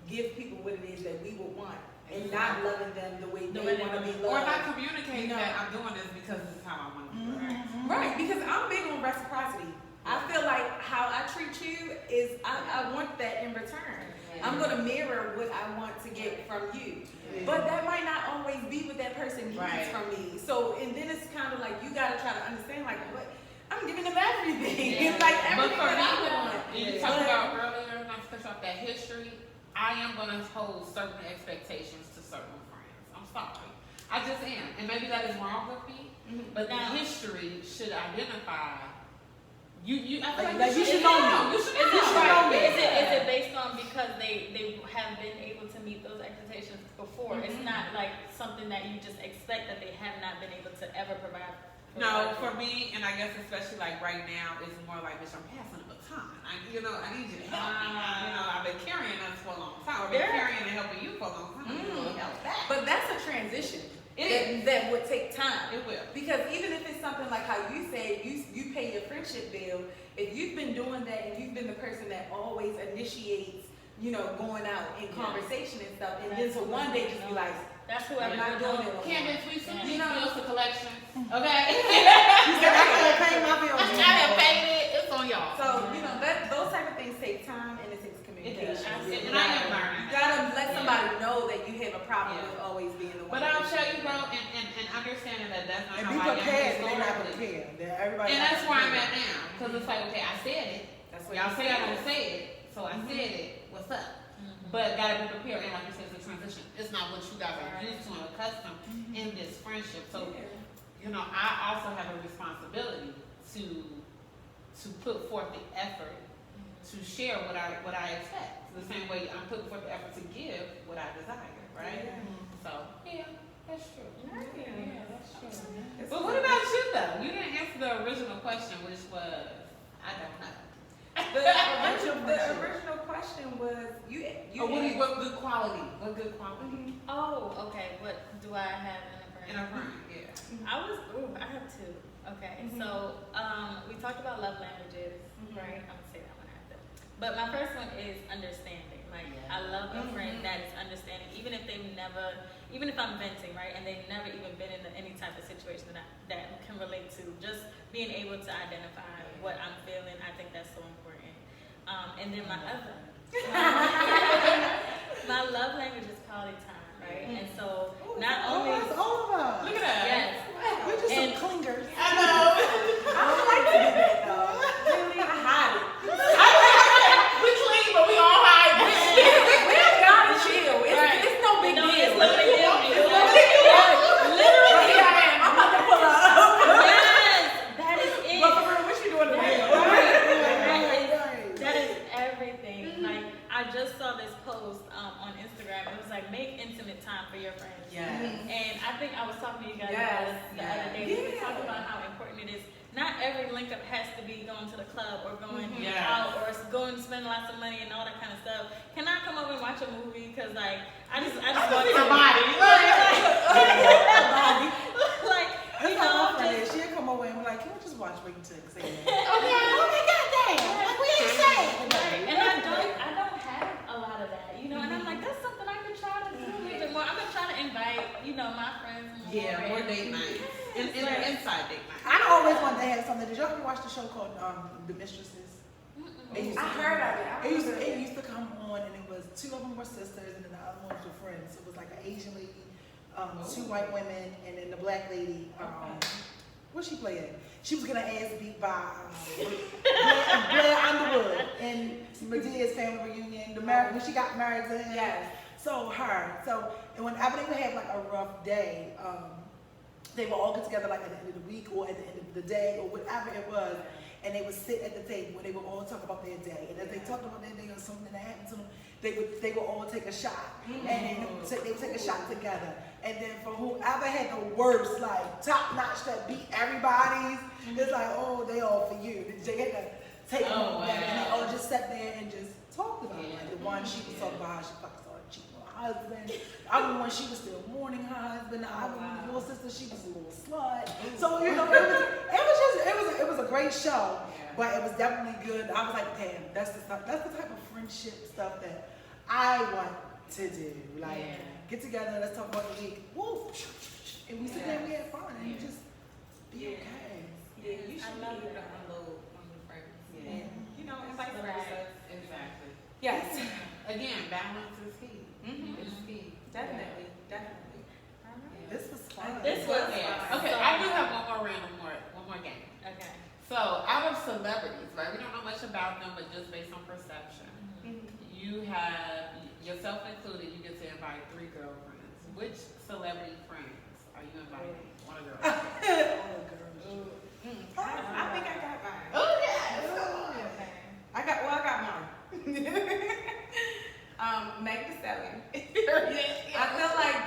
give people what it is that we would want and not loving them the way they want to be Or loved. not communicating that I'm doing this because this is how I want to do it. Right, because I'm big on reciprocity. I feel like how I treat you is I want that in return. I'm gonna mirror what I want to get from you. But that might not always be what that person needs from me. So, and then it's kind of like you gotta try to understand like what I'm giving them everything. Like But everything for me, that I want. you talked about earlier, not to cut off that history, I am going to hold certain expectations to certain friends. I'm sorry. I just am. And maybe that is wrong with me, but the history should identify. I feel like you should know. You should know. Is it based on because they have been able to meet those expectations before? It's not like something that you just expect that they have not been able to ever provide. No, for me, and I guess especially like right now, it's more like, bitch, I'm passing the baton. I need you to help me. I've been carrying us for a long time. I've been carrying and helping you for a long time. Help back. But that's a transition. That would take time. It will. Because even if it's something like how you said, you pay your friendship bill, if you've been doing that and you've been the person that always initiates, going out in conversation and stuff, and then so one day just be like, that's who I'm not doing it. Candace, we send these bills to collection. Okay? You said I gotta pay my bills. I have paid it. It's on y'all. So, those type of things take time and it takes communication. And I am learning. You gotta let somebody know that you have a problem with always being the one. But I'll tell you, bro, and understanding that that's not And how be I am prepared, they're not historically. prepared. Everybody. And that's where I'm at now. Because it's like, okay, I said it. That's what Y'all you say I said. don't say it. So I said it. What's up? But gotta be prepared. And like you said, it's a transition. It's not what you guys are used to and accustomed in this friendship. So, I also have a responsibility to put forth the effort to share what I expect. The same way I'm putting forth the effort to give what I desire, right? So, that's true. Yeah, that's true. But what about you though? You didn't answer the original question, which was, I don't know. The original question was What good quality? What good quality? Oh, okay. What do I have in a friend? In a friend, yeah. I have two. Okay, so we talked about love languages, right? I'm gonna say that one after. But my first one is understanding. Like, I love a friend that is understanding, even if I'm venting, right? And they've never even been in any type of situation that can relate to. Just being able to identify what I'm feeling, I think that's so important. And then my love language is quality time, right? And so not only That's all of us. Look at that. yes, We're just some clingers. I know. I don't like to do that though. Really, I hide it. We clean, but we all hide. We don't gotta chill. It's no big deal. It's no big deal. Literally, I am. I'm about to pull up. Yes, that is it. But for real, what you doing today? That is everything. Like, I just saw this post on Instagram. It was like, make intimate time for your friends. Yes. And I think I was talking to you guys Yes. the other day. We were talking about how important it every link up has to be going to the club or going Yes. out or going to spend lots of money and all that kind of stuff. Can I come over and watch a movie? Cause like I just want see to the body. like That's you how know, my friend just, is. She'll come over and be like, can we just watch Breaking Two? Say that. Okay. Oh my goddamn! Like, we ain't saying. right. And I don't have a lot of that, you know. And I'm like, that's something I could try to do a little bit more. I'm gonna try to invite, you know, my friends more. Yeah, more and- date nights. And Right. inside date nights. I always wanted to have something. Did y'all ever watch the show called The Mistresses? Mm-mm. It used I to- heard of it. It used to come on, and it was two of them were sisters, and then the other ones were friends. It was like an Asian lady, two white women, and then the black lady. What she playing? She was getting her ass beat by Blair Underwood in Medea's family reunion. When she got married to him. Yes. So her. And whenever they would have like a rough day, they would all get together like at the end of the week or at the end of the day or whatever it was, and they would sit at the table and they would all talk about their day. And as they talked about their day or something that happened to them, they would all take a shot, and then they would take a shot together. And then for whoever had the worst, like top notch that beat everybody's, it's like, oh, they all for you. They had to take them all back, and they all just sat there and just talked about it. Like the one she was talking about how she fucking started cheating on her husband. I was one she was still mourning her husband. I was little sister, she was a little slut. So you know, it was a great show, but it was definitely good. I was like, damn, that's the type of friendship stuff that I want to do. Like get together, let's talk about the week. Woo! And we sit there and we have fun and you just be okay. Yeah, you should I love be able to that. unload on your friends. Yeah. You know, and vice Right. versa. Exactly. Yes. Again, balance is key. Mhm. It's key. Definitely. Definitely. This was fun. This was Yeah. fun. Okay, So I do fun. have one more game. Okay. So, out of celebrities, right? We don't know much about them, but just based on perception, you have yourself included. You get to invite 3 girlfriends. Which celebrity friends are you inviting? One girl. Oh, girls. I think I got mine. Oh yes. Okay. I got mine. Meg Thee Stallion. I feel like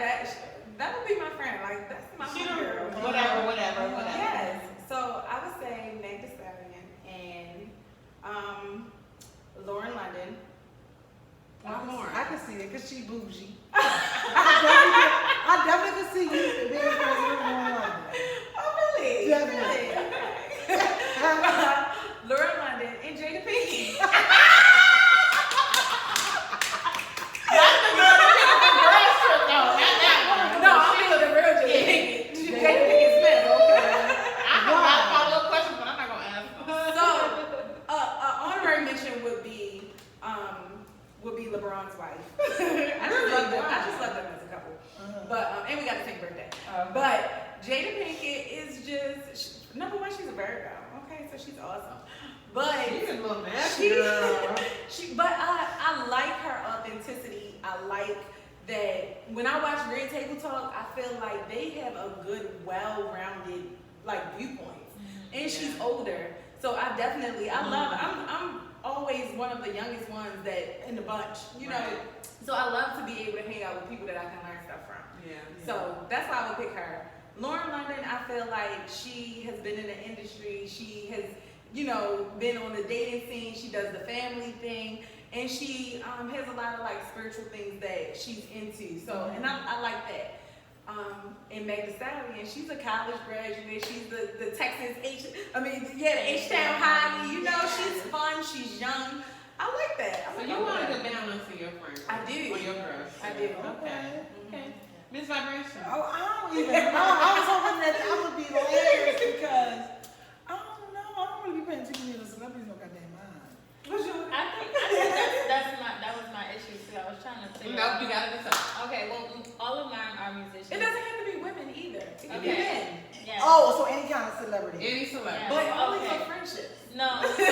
that would be my friend. Like that's my girl. Whatever. Yes. So I would say Meg Thee Stallion and Lauren London. I can see it because she bougie. I definitely can see you being friends with one. Oh really? Definitely. Okay. Lauren London and Jada Pinkett. No, I'm thinking the real Jada Pinkett. Jada Pinkett Smith. I have a lot of follow-up questions, but I'm not gonna ask them. So, honorary mention would be LeBron's wife. I just love them as a couple. But and we got the same birthday. But Jada Pinkett is just number one. She's a Virgo. Okay, so she's awesome. But She's a little nasty girl. but I like her authenticity. I like that when I watch Red Table Talk, I feel like they have a good, well-rounded like viewpoints. And she's older, so I love. I'm always one of the youngest ones that in the bunch, you know. Right. So I love to be able to hang out with people that I can learn stuff from. Yeah. So that's why I would pick her. Lauren London, I feel like she has been in the industry. She has, you know, been on the dating scene. She does the family thing, and she has a lot of like spiritual things that she's into. So, and I like that. And Meg Thee Stallion, she's a college graduate. She's the Texas the H-Town Hottie. You know, she's fun. She's young. I like that. So you want a good balance for your friends? I do. For your girls? I do. Okay. Miss Vibration. Oh, I don't even know. I was hoping that I would be hilarious because I don't know. I don't really be paying attention to the celebrities no goddamn mind. I think that was my issue too. I was trying to figure No, out. you gotta decide. Okay, well, all of mine are musicians. It doesn't have to be women either. It can be Okay. men. Yes. Oh, so any kind of celebrity. Any celebrity. But only Okay. for friendships. No. Okay.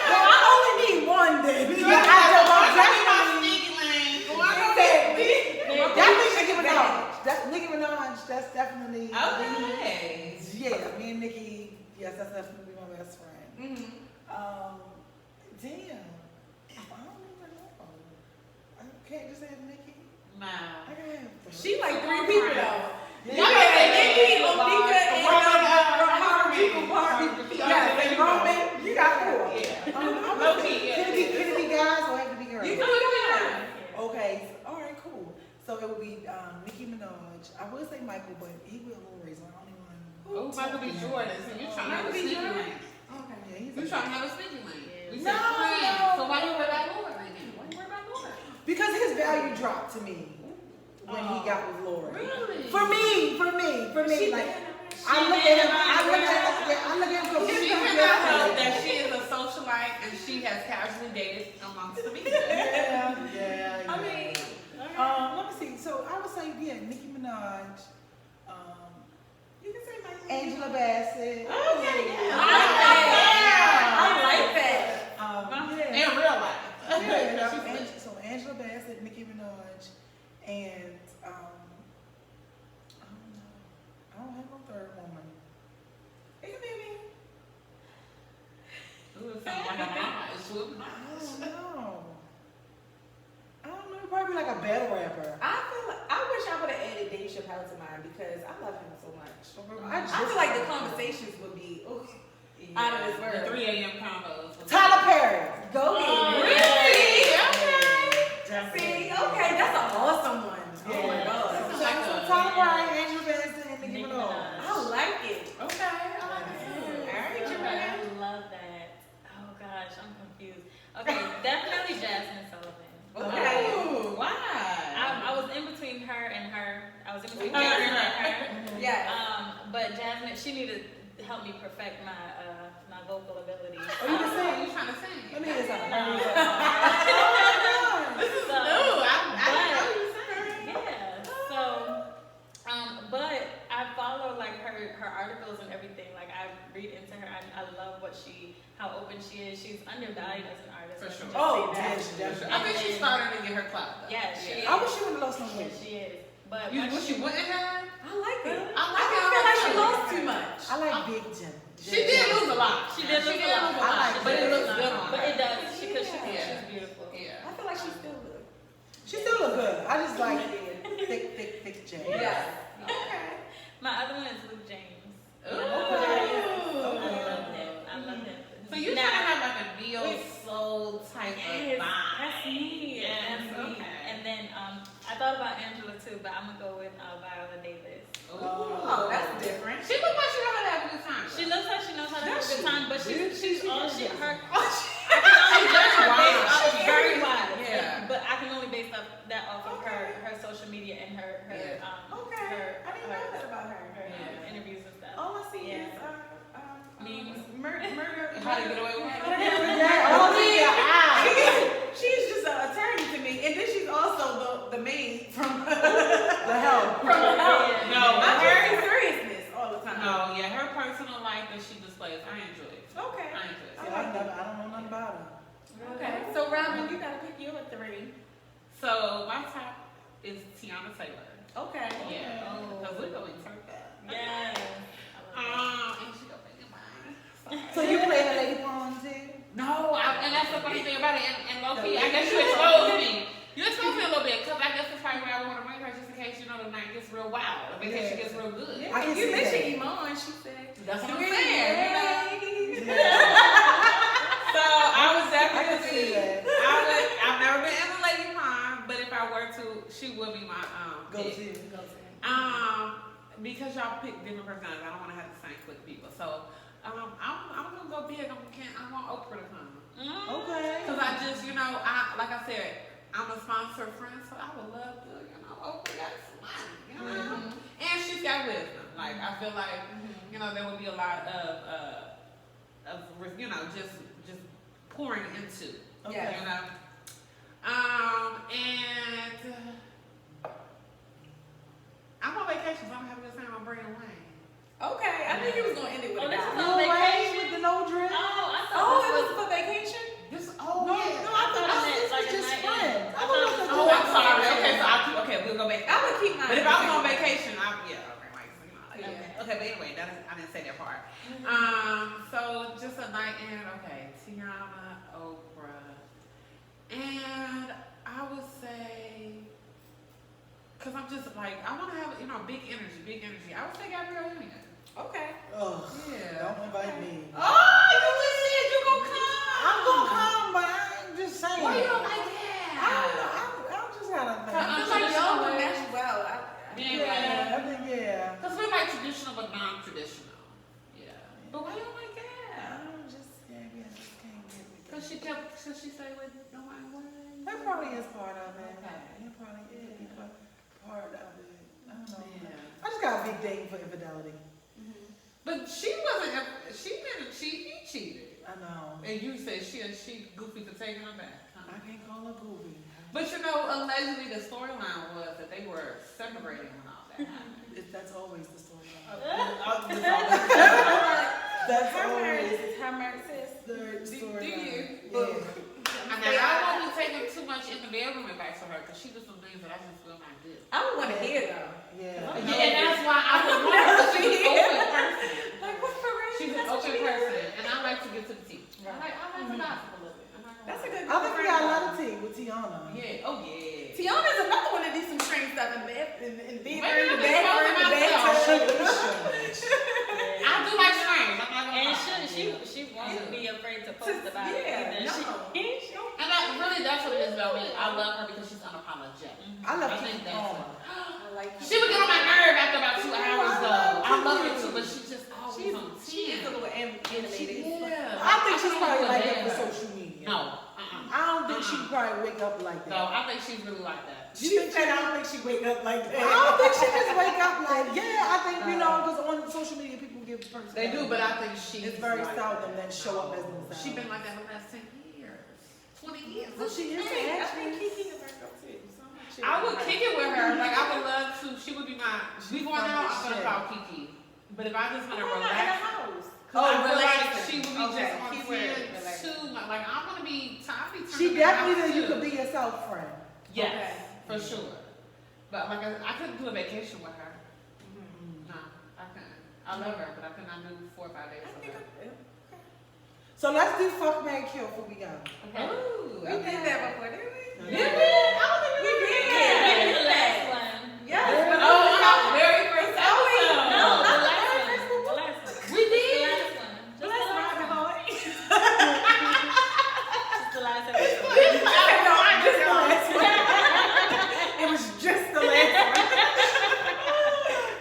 Well, I only need one then. Definitely Nicki Minaj. That's Nicki Minaj. That's definitely. Okay. Yeah, me and Nicki. Yes, that's definitely my best friend. Mm-hmm. Damn. I don't even know. I can't just have Nicki. Nah. I gotta have. She like 3 people though. Yeah, So it would be Nicki Minaj. I would say Michael, but he will raise my only one. Oh, Michael B. Jordan. So you're trying to have a Michael B. sneaky Jordan? link. Okay. Yeah, he's You're trying to have a sneaky link. Yeah. We No, said friends. no. So why do you worry about Lord then? Why do you worry about Lord? because his value dropped to me when he got with Lori. Really? For me, like I look at him She completely cannot help different. that she is a socialite and she has casually dated amongst the media. Yeah. I mean, Let me see. So I would say, yeah, Nicki Minaj, you can say Michael. Angela Bassett. Okay, yeah. I like that. Yeah. In real life. Yeah, so Angela Bassett, Nicki Minaj, and I don't know. I don't have no third woman. It could be me. Ooh, it sounds like a mama. It's Swoop. I don't know. Probably like a battle rapper. I wish I would have added Dave Chappelle to mine because I love him so much. I I feel like the conversations would be out of this The world. 3 a.m. combos. Tyler Perry. Go ahead. Really? See, okay, that's an awesome one. Oh my god. So Tyler Perry, Angela Bassett, and Nicki Nicki Minaj. Minaj. I like it. Okay, I like it. I love that. Oh gosh, I'm confused. Okay, definitely Jasmine Sullivan. Okay. Ooh, why? I was in between her and her. I was in between Her Jasmine and and her. Yeah. But Jasmine, she needed to help me perfect my my vocal ability. Oh, you can What sing? are you trying to sing? Let me hear something. This is So, new. I didn't know but- you sang. Yeah. So, but I follow like her articles and everything. Like I read into her. I love how open she is. She's undervalued as an artist. For Let me sure. just Oh, say that. yes, definitely. I think she started to get her clout though. Yeah, she I wish she would have lost some Yeah, weight. she is. But You once wish you wouldn't have? I like it. I I like feel like she lost too much. I like Big Jim. She did lose a lot. She did lose a lot. I like but it. it looks good on But her. it does. She's Yeah. she's beautiful. Yeah. I feel like she still good. She still look good. I just like thick Jim. Yeah. Okay. My other one is Luke James. Ooh. I love him. I love him. So you're Now- trying to have like a neo soul type Yes, of vibe. that's me. Yes, That's me. okay. And then I thought about Angela too, but I'm gonna go with Viola Davis. Oh, that's different. She looks like she know how to have a good time. She looks like she knows how to have a Does good she? time, but she's all she her. She's I can only judge her very based off wise. very wise. Yeah. But I can only base that off of her social media and her Okay. I didn't know that about her. Yeah. interviews and stuff. All I see Yeah. is Memes. murder. How to get away with it? She's just an attorney to me, and then she's also the maid from The hell. Yeah. No, I'm her, very seriousness all the time. no, yeah, her personal life that she displays, I enjoy it. Okay. I enjoy it. I don't know nothing about her. Okay. So Robin, you gotta pick your 3. So my top is Tiana Taylor. Okay. Yeah. Oh. Because we go in circle. Yes. And she go big in mine. So you play the lady pawn too? No, and that's the funny thing about it. And low key, I guess you exposed me. You exposed me a little bit because I guess it's probably where I want to bring her just in case, the night gets real wild. In case she gets real good. Yeah, I can you see mentioned that. Iman, she said. That's what I'm Three. saying. Yeah. So I was I can see definitely, that. I've never been in a lady pond, but if I were to, she would be my Go pick. to. Because y'all pick different personalities, I don't want to have the same clique people. So I'm gonna go big. I want Oprah to come. Okay. Cause I just, like I said, I'm a sponsor friend, so I would love to, Oprah got some money, and she's got wisdom. Like I feel like, there would be a lot of just pouring into, Okay. and I'm on vacation, so I'm having a good time. I'm bringing Wayne. Okay, I knew you was gonna end it with Oh, a this is guy. on vacation? With the no drip? I Oh, thought it this was for vacation? This, No, I thought this was just friends. I thought it was Oh, I'm sorry. Okay, we'll go back. I would keep mine. But if I was on vacation, I'll bring Mike. Yeah. Okay, but anyway, I didn't say that part. So just a night in. Okay, Tiana, Oprah, and I would say, cause I'm just like I want to have big energy. I would say Gabrielle Union. Okay. Ugh, Yeah. don't invite me. Oh, you just said you gonna come. I'm gonna come, but I'm just saying. Why you don't like I that? don't know. I just gotta think. I feel like y'all would mesh well. Yeah, I think, yeah. Because we like traditional but non-traditional. Yeah. But why you don't like that? I'm just, yeah, I just can't get with that. Because she stayed with no one way. That probably is part of it. Okay. It probably is part of it. I don't know. Yeah. I just got a big ding for infidelity. But she wasn't, she didn't cheat, he cheated. I know. And you said she goofy for taking her back. Huh? I can't call her goofy. But you know, allegedly the storyline was that they were separating and all that. That's always the story. That's That's her always marriage. Her marriage says. the story. Do you? Yeah. And now I won't be taking too much in the bedroom advice from her because she does some things that I just feel like this. I would want to hear though. Yeah. And that's why I would want her because she's an open person. Like what's her range? She's an open person, and I like to get to the tea. I like the gossip a little bit. That's a good. I think we got a lot of tea with Tiana. Yeah. Oh yeah. Tiana's another one that did some strange stuff in bed, in Maybe bedroom, I'm the bathroom, the exposing bathtub. I do like strange. I'm not gonna And lie. she won't be afraid to post about Yeah, it either. no. She And that's what it is about me. I love her because she's unapologetic. I love I think Kiki that's Palmer. her. I like her. She would get on my nerve after about 2 hours though. I love her Kiki. too, but she just always on 10. She's a little animated. Yeah. I think she's probably like that for her. social media. No. I don't think she probably wake up like that. No, I think she's really like that. She said, I don't think she wake up like that. I don't think she just wake up like, yeah, I think, you know, because on social media people give person. They do, but I think she's It's very like seldom that show up as themselves. She's been like that for the last 10 years. 20 years. Well, she is I actually. think Kiki is Virgo too. So I'm not sure. I would kick it with her. Like I would love to. She would be my. We going out. I'm gonna shit. call Kiki. But if I just want to Why not in relax, the house? I feel like relaxing. she would be Okay, just on keyword, 10 relaxing. too. Like I want to be. I be She turning definitely around, that you too. could be yourself, friend. Yes, Okay. for sure. But like I couldn't do a vacation with her. Mm-hmm. No, I couldn't. I love her, but I could not do 4 or 5 days with her. So let's do fuck, marry, kill before we go. Okay. Ooh, we did that before, didn't we? Did we? I don't think we did. Maybe the last one. Yes. Yeah. but Oh, we our very first episode. No, the not last the one. last one. The last one. We did. The last one. Just the Let's last ride the one. heart. Just the last episode. No, I just the last one. It was just the last one.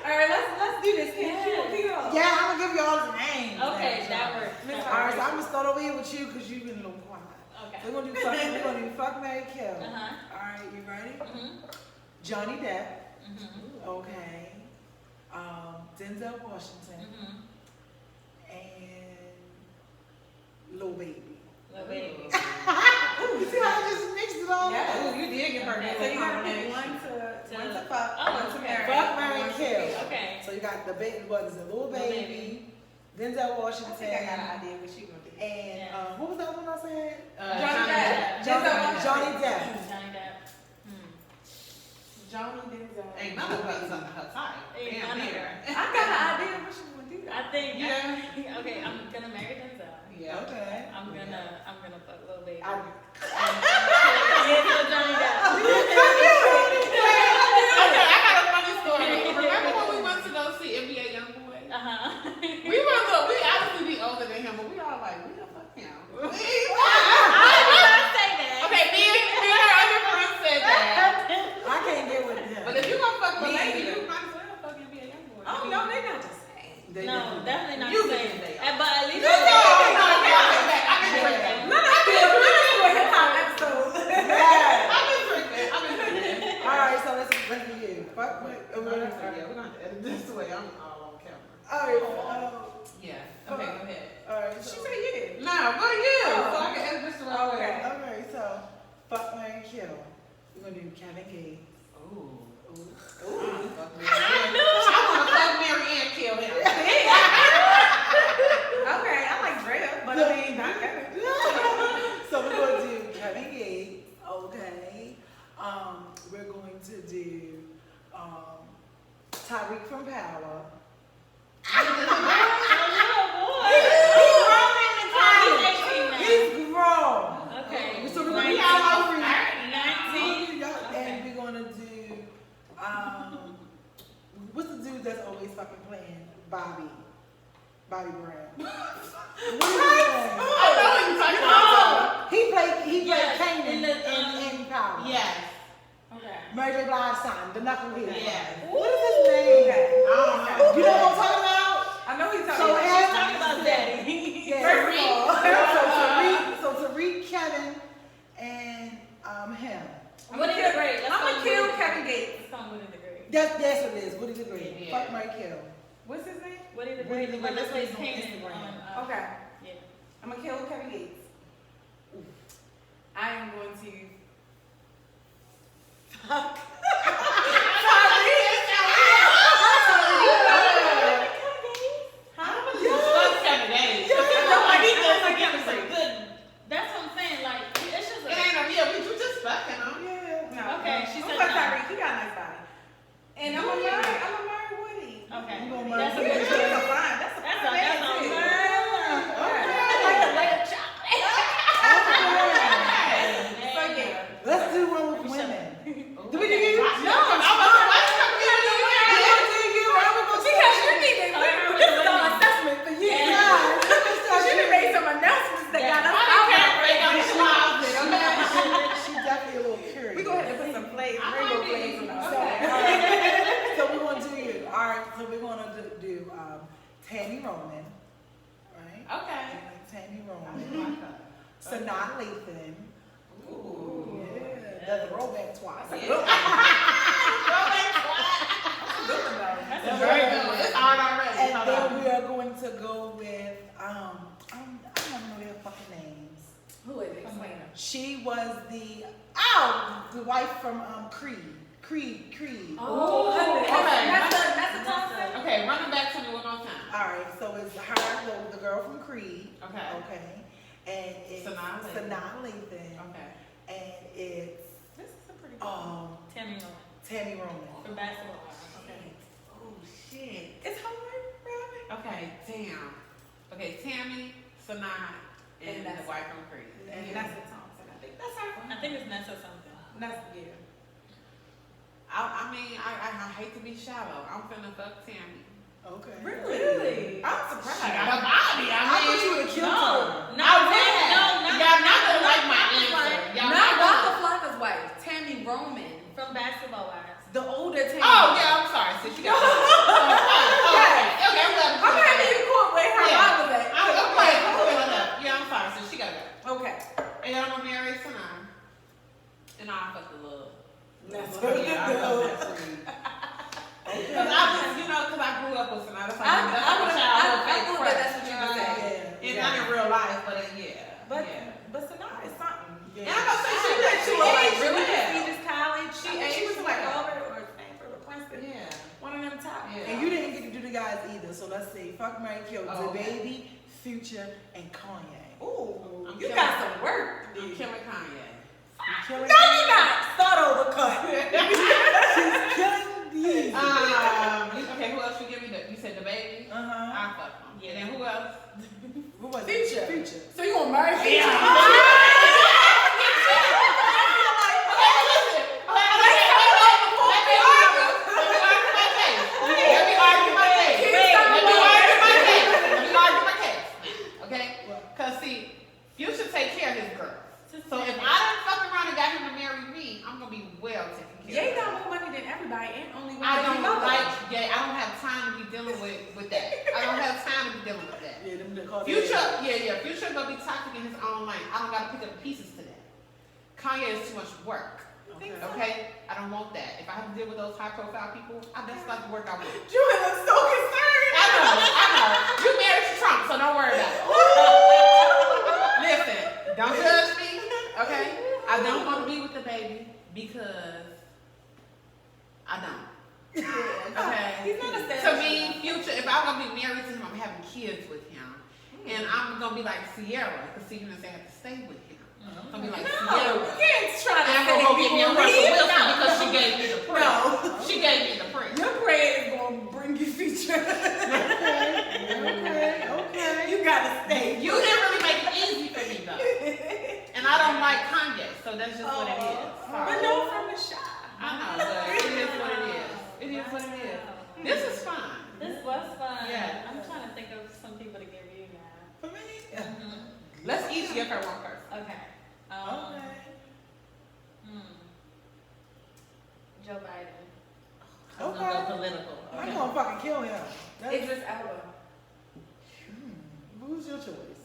All right, let's do this. Can you go? Yeah, I'm gonna give you all the names. Okay, that works. All right, so I'm gonna start over here with you because you've been a little quiet. Okay. We're gonna do fuck, marry, kill. Uh-huh. All right, you ready? Mhm. Johnny Depp. Mhm. Okay. Denzel Washington Mhm. and Lil Baby. Little baby. Ooh, you see how I just mixed it all Yeah. up? Ooh, you did give her that. So you gotta pick one to fuck, Oh, one to okay. marry. Fuck, marry, one to kill. kill. Okay. So you got the baby, what is it? Lil Lil Baby, Baby. Denzel I Washington, think I got an idea what she gonna do. and Yeah. what was the other one I said? Johnny Depp. Johnny Depp. Johnny Depp. Hmm. Johnny Denzel. Ain't none of us under her type. Ain't Damn none of near. I got an idea what she gonna do. I think. Yeah. Okay, I'm gonna marry Denzel. Yeah. Okay. I'm gonna fuck Lil Baby. I- Yeah, so Johnny Depp. Okay, I got a funny story. Remember when we went to go see NBA YoungBoy? Uh-huh. We obviously be older than him, but we all like, we don't fuck him. I did not say that. Okay, me and her other friends said that. I can't get with him. But if you gonna fuck Me the lady, either. you might as well fuck NBA YoungBoy. Oh no, they not the same. They No, definitely not You the think same. they are. But at least No, I've been Yeah. drinking. None of do a hip hop episode. Yeah. I've been drinking. All right, so let's do you. Fuck, wait. Yeah, we're gonna have to edit this way. I'm all on camera. All right. Yeah. Okay, go ahead. All right. She So, said yeah. No, go you. So I can edit this the right way. Okay. okay, so fuck, marry, kill. We're gonna do Kevin Gates. Ooh. Ooh. I want to fuck Mary and kill him. Okay, I like Drea, but I mean not Kevin. So we're going to do Kevin Gates. Okay. We're going to do Tyreek from Power. He's grown. Okay. So we're gonna We do almost Tyreek. 19. And we're gonna do what's the dude that's always fucking playing Bobby Brown? I know what you're talking about. He played Yes, Kanan in the, in Power. Yes. Okay. Mary J. Blige son, the knucklehead. Yeah. What is his name? Okay. I don't know. You know what I'm talking about? I know he's talking So about. Ed- She's talking about daddy. Yeah. So Tariq, Kevin, and him. Woody the Great. I'm gonna kill Kevin Gates. Let's call him Woody the Great. That's what it is. Woody the Great. Yeah. Fuck, Mary, kill. What's his name? Woody the Woody Great. the The one Great. that plays That's on Kanan Instagram. on. Okay. Yeah. I'm gonna kill Kevin Gates. I am going to. Fuck. Fuck Kevin Gates. That's what I'm saying. Like, it's just It ain't a real, we just fucking him. Yeah. No. Okay, she I'm said fuck no. Tyreek. He got a nice body. And I'm gonna marry Woody. Okay. You gonna That's a marry good Woody? choice. That's a fine. That's a That's fine man, a too. man. I like the red chocolate. So yeah. Let's do one with women. Do we do you? No, I wasn't watching her being in the way. Because you need to this is an assessment for you. She done made some announcements that got us out. She's definitely a little curious. We gonna have to put some flags, rainbow flags on So, our so we're gonna do you. All right. So we're gonna do Tammy Roman, right? Okay. Tammy Roman. Sanaa Lathan. Ooh. Yeah. The throwback twice. That's very good. It's hard already. And Hold then on. we are going to go with I don't know their fucking names. Who is it? Explain them. She was the wife from Creed. Oh, okay. That's a Thompson. Okay, run it back to me one more time. All right, so it's her, the girl from Creed. Okay. Okay. And it's Sanaa Lathan. Sanaa Lathan. Okay. And it's This is a pretty Tammy Roman. Tammy Roman. For basketball. Okay. Oh shit. It's hard, Robin. Okay, damn. Okay, Tammy, Sanaa, and that's- the wife from Creed. And that's a Thompson. I think that's her. I think it's Nessa something. That's yeah. I mean, I hate to be shallow. I'm finna fuck Tammy. Okay. Really? I'm surprised. She got a body. I thought you would have killed her. Y'all not gonna like my answer. Y'all Not not Waka gonna. Flocka's wife, Tammy Roman. From Basketball Wives. The older Tammy. Oh yeah, I'm sorry. Sis, you got. Okay, well. I'm happy you caught where her Yeah. mom was at. I'm okay. Yeah, I'm sorry. Sis, she gotta go. Okay. And I'm gonna marry Sanaa. And I'll fuck the love. That's Yeah, I love that Creed. Cause I was, cause I grew up with Sanaa. That's like my childhood favorite crush. That's what you would say. And not in real life, but yeah. But yeah. Sanaa is something. And I'm gonna say she She aged aged really well. prestigious college. She I think she aged was like well. Harvard or Stanford or Princeton. Yeah. One of them top. Yeah. And you didn't get to do the guys either. So let's see. Fuck, Mary, kill. Oh, The okay. Baby, Future, and Kanye. Ooh, I'm you killing- got some work to I'm do. killing Kanye. Killing No, you're not. Start over, cut. killing these. Okay, who else you give me? You said the baby. Uh-huh. I fuck him. Yeah. And then who else? Who was Future. it? Future. So you gonna marry Future? Future take care of his girl. So if I done fuck around and got him to marry me, I'm gonna be well taken care Ye of. got more money than everybody and only one I baby don't mother. like, yeah, I don't have time to be dealing with that. I don't have time to be dealing with that. Yeah, them they call Future, Future gonna be toxic in his own lane. I don't gotta pick up the pieces to that. Kanye is too much work. Okay? I don't want that. If I have to deal with those high profile people, that's not the work I want. Julie looks so concerned. I know. You married to Trump, so don't worry about it. Listen, don't judge me, okay? I don't want to be with the baby because I don't. Okay? He's not a To me, Future, if I'm gonna be married to him, I'm having kids with him. And I'm gonna be like Sierra, because see, you know, I have to stay with him. I'm gonna be like No, Sierra. you can't try to And I'm say gonna go get me a people Russell leave. Wilson because she gave me the print. No. She gave me the print. Your prayer is gonna bring you Future. Okay. You gotta stay. You didn't really make it easy for me though. And I don't like Kanye, so that's just what it is. But Sorry. no from the shop. I know, but it is what it is. It is what it is. This is fun. This was fun. Yeah. I'm trying to think of some people to give you now. For me? Let's each give her one person. Okay. Okay. I'm gonna fucking kill him. Idris Elba. Who's your choice?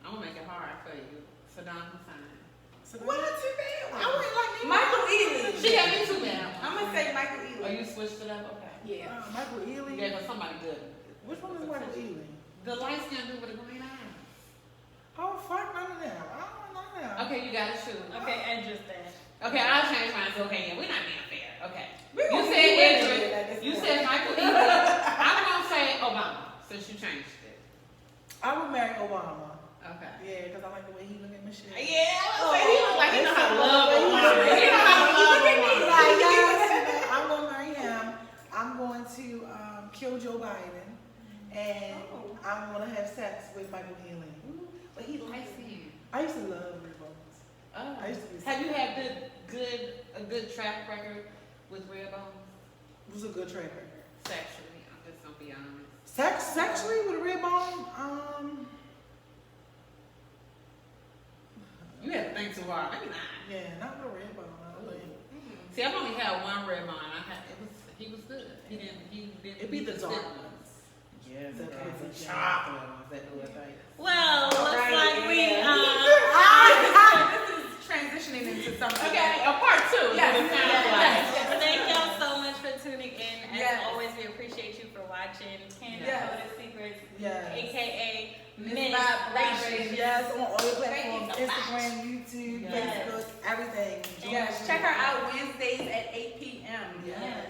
I'm gonna make it hard for you. Saddam Hussein. What a too bad one. I wouldn't like me. Michael Ealy. She got me too bad. I'm gonna say Michael Oh, Ealy. you switched it up? Okay. Yeah. Michael Ealy. You gave her somebody good. Which one is Michael Ealy? The light skinned dude with the green eyes. Oh, fuck none of them. I don't know them. Okay, you gotta choose. Okay, Idris then. Okay, I'll change mine. So, okay, yeah, we're not being fair. Okay. We You gonna said be winning Idris. at this You point. said Michael Ealy. I'm gonna say Obama since you changed it. I would marry Obama. Okay. Yeah, because I like the way he look at Michelle. Yeah, I was he look like he know how to love He Obama. look He know how to love Like, Obama. yes, I'm gonna marry him. I'm going to kill Joe Biden, and I'm gonna have sex with Michael Ealy. But he likes him. I used to love Red Bones. Oh. I used to be. Have you had a good track record with Red Bones? It was a good track record. Sexually, I'm just gonna be honest. Sexually with a Red Bone? You had to think too hard. Maybe not. Yeah, not with a Red Bone. I don't think. See, I've only had one Red Bone. He was good. He didn't. It'd be the he dark just ones. Yes, The the chocolate chocolate ones that do it right. Well, looks Right, like we This is transitioning into something. Okay, a part two. Yes, Is what it sounds yes, like. Thank y'all so much for tuning in. As Yes. always, we appreciate you for watching Candy Yes. Coded Secrets, Yes. aka Miss Miss Vibration. Vibration. Yes, on all your Thank you platforms, so much. Instagram, YouTube, Yes. Facebook, everything. Yes, check her out Wednesdays at 8 p.m. Yes.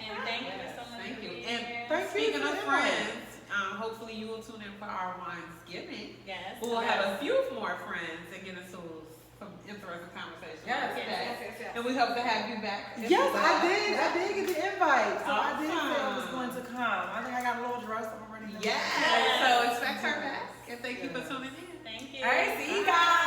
And thank you so much Thank for you. being And here. Thank you speaking for of the friends, hopefully you will tune in for our Winesgiving. Yes. We'll have a few more friends and get into some interesting conversations Yes, today. yes. And we hope to have you back. Yes, I did. I did get the invite. So I did say I was Awesome. going to come. I think I got a little dress already. Yes. So expect her back. And thank you for tuning in. Thank you. All right, see you guys.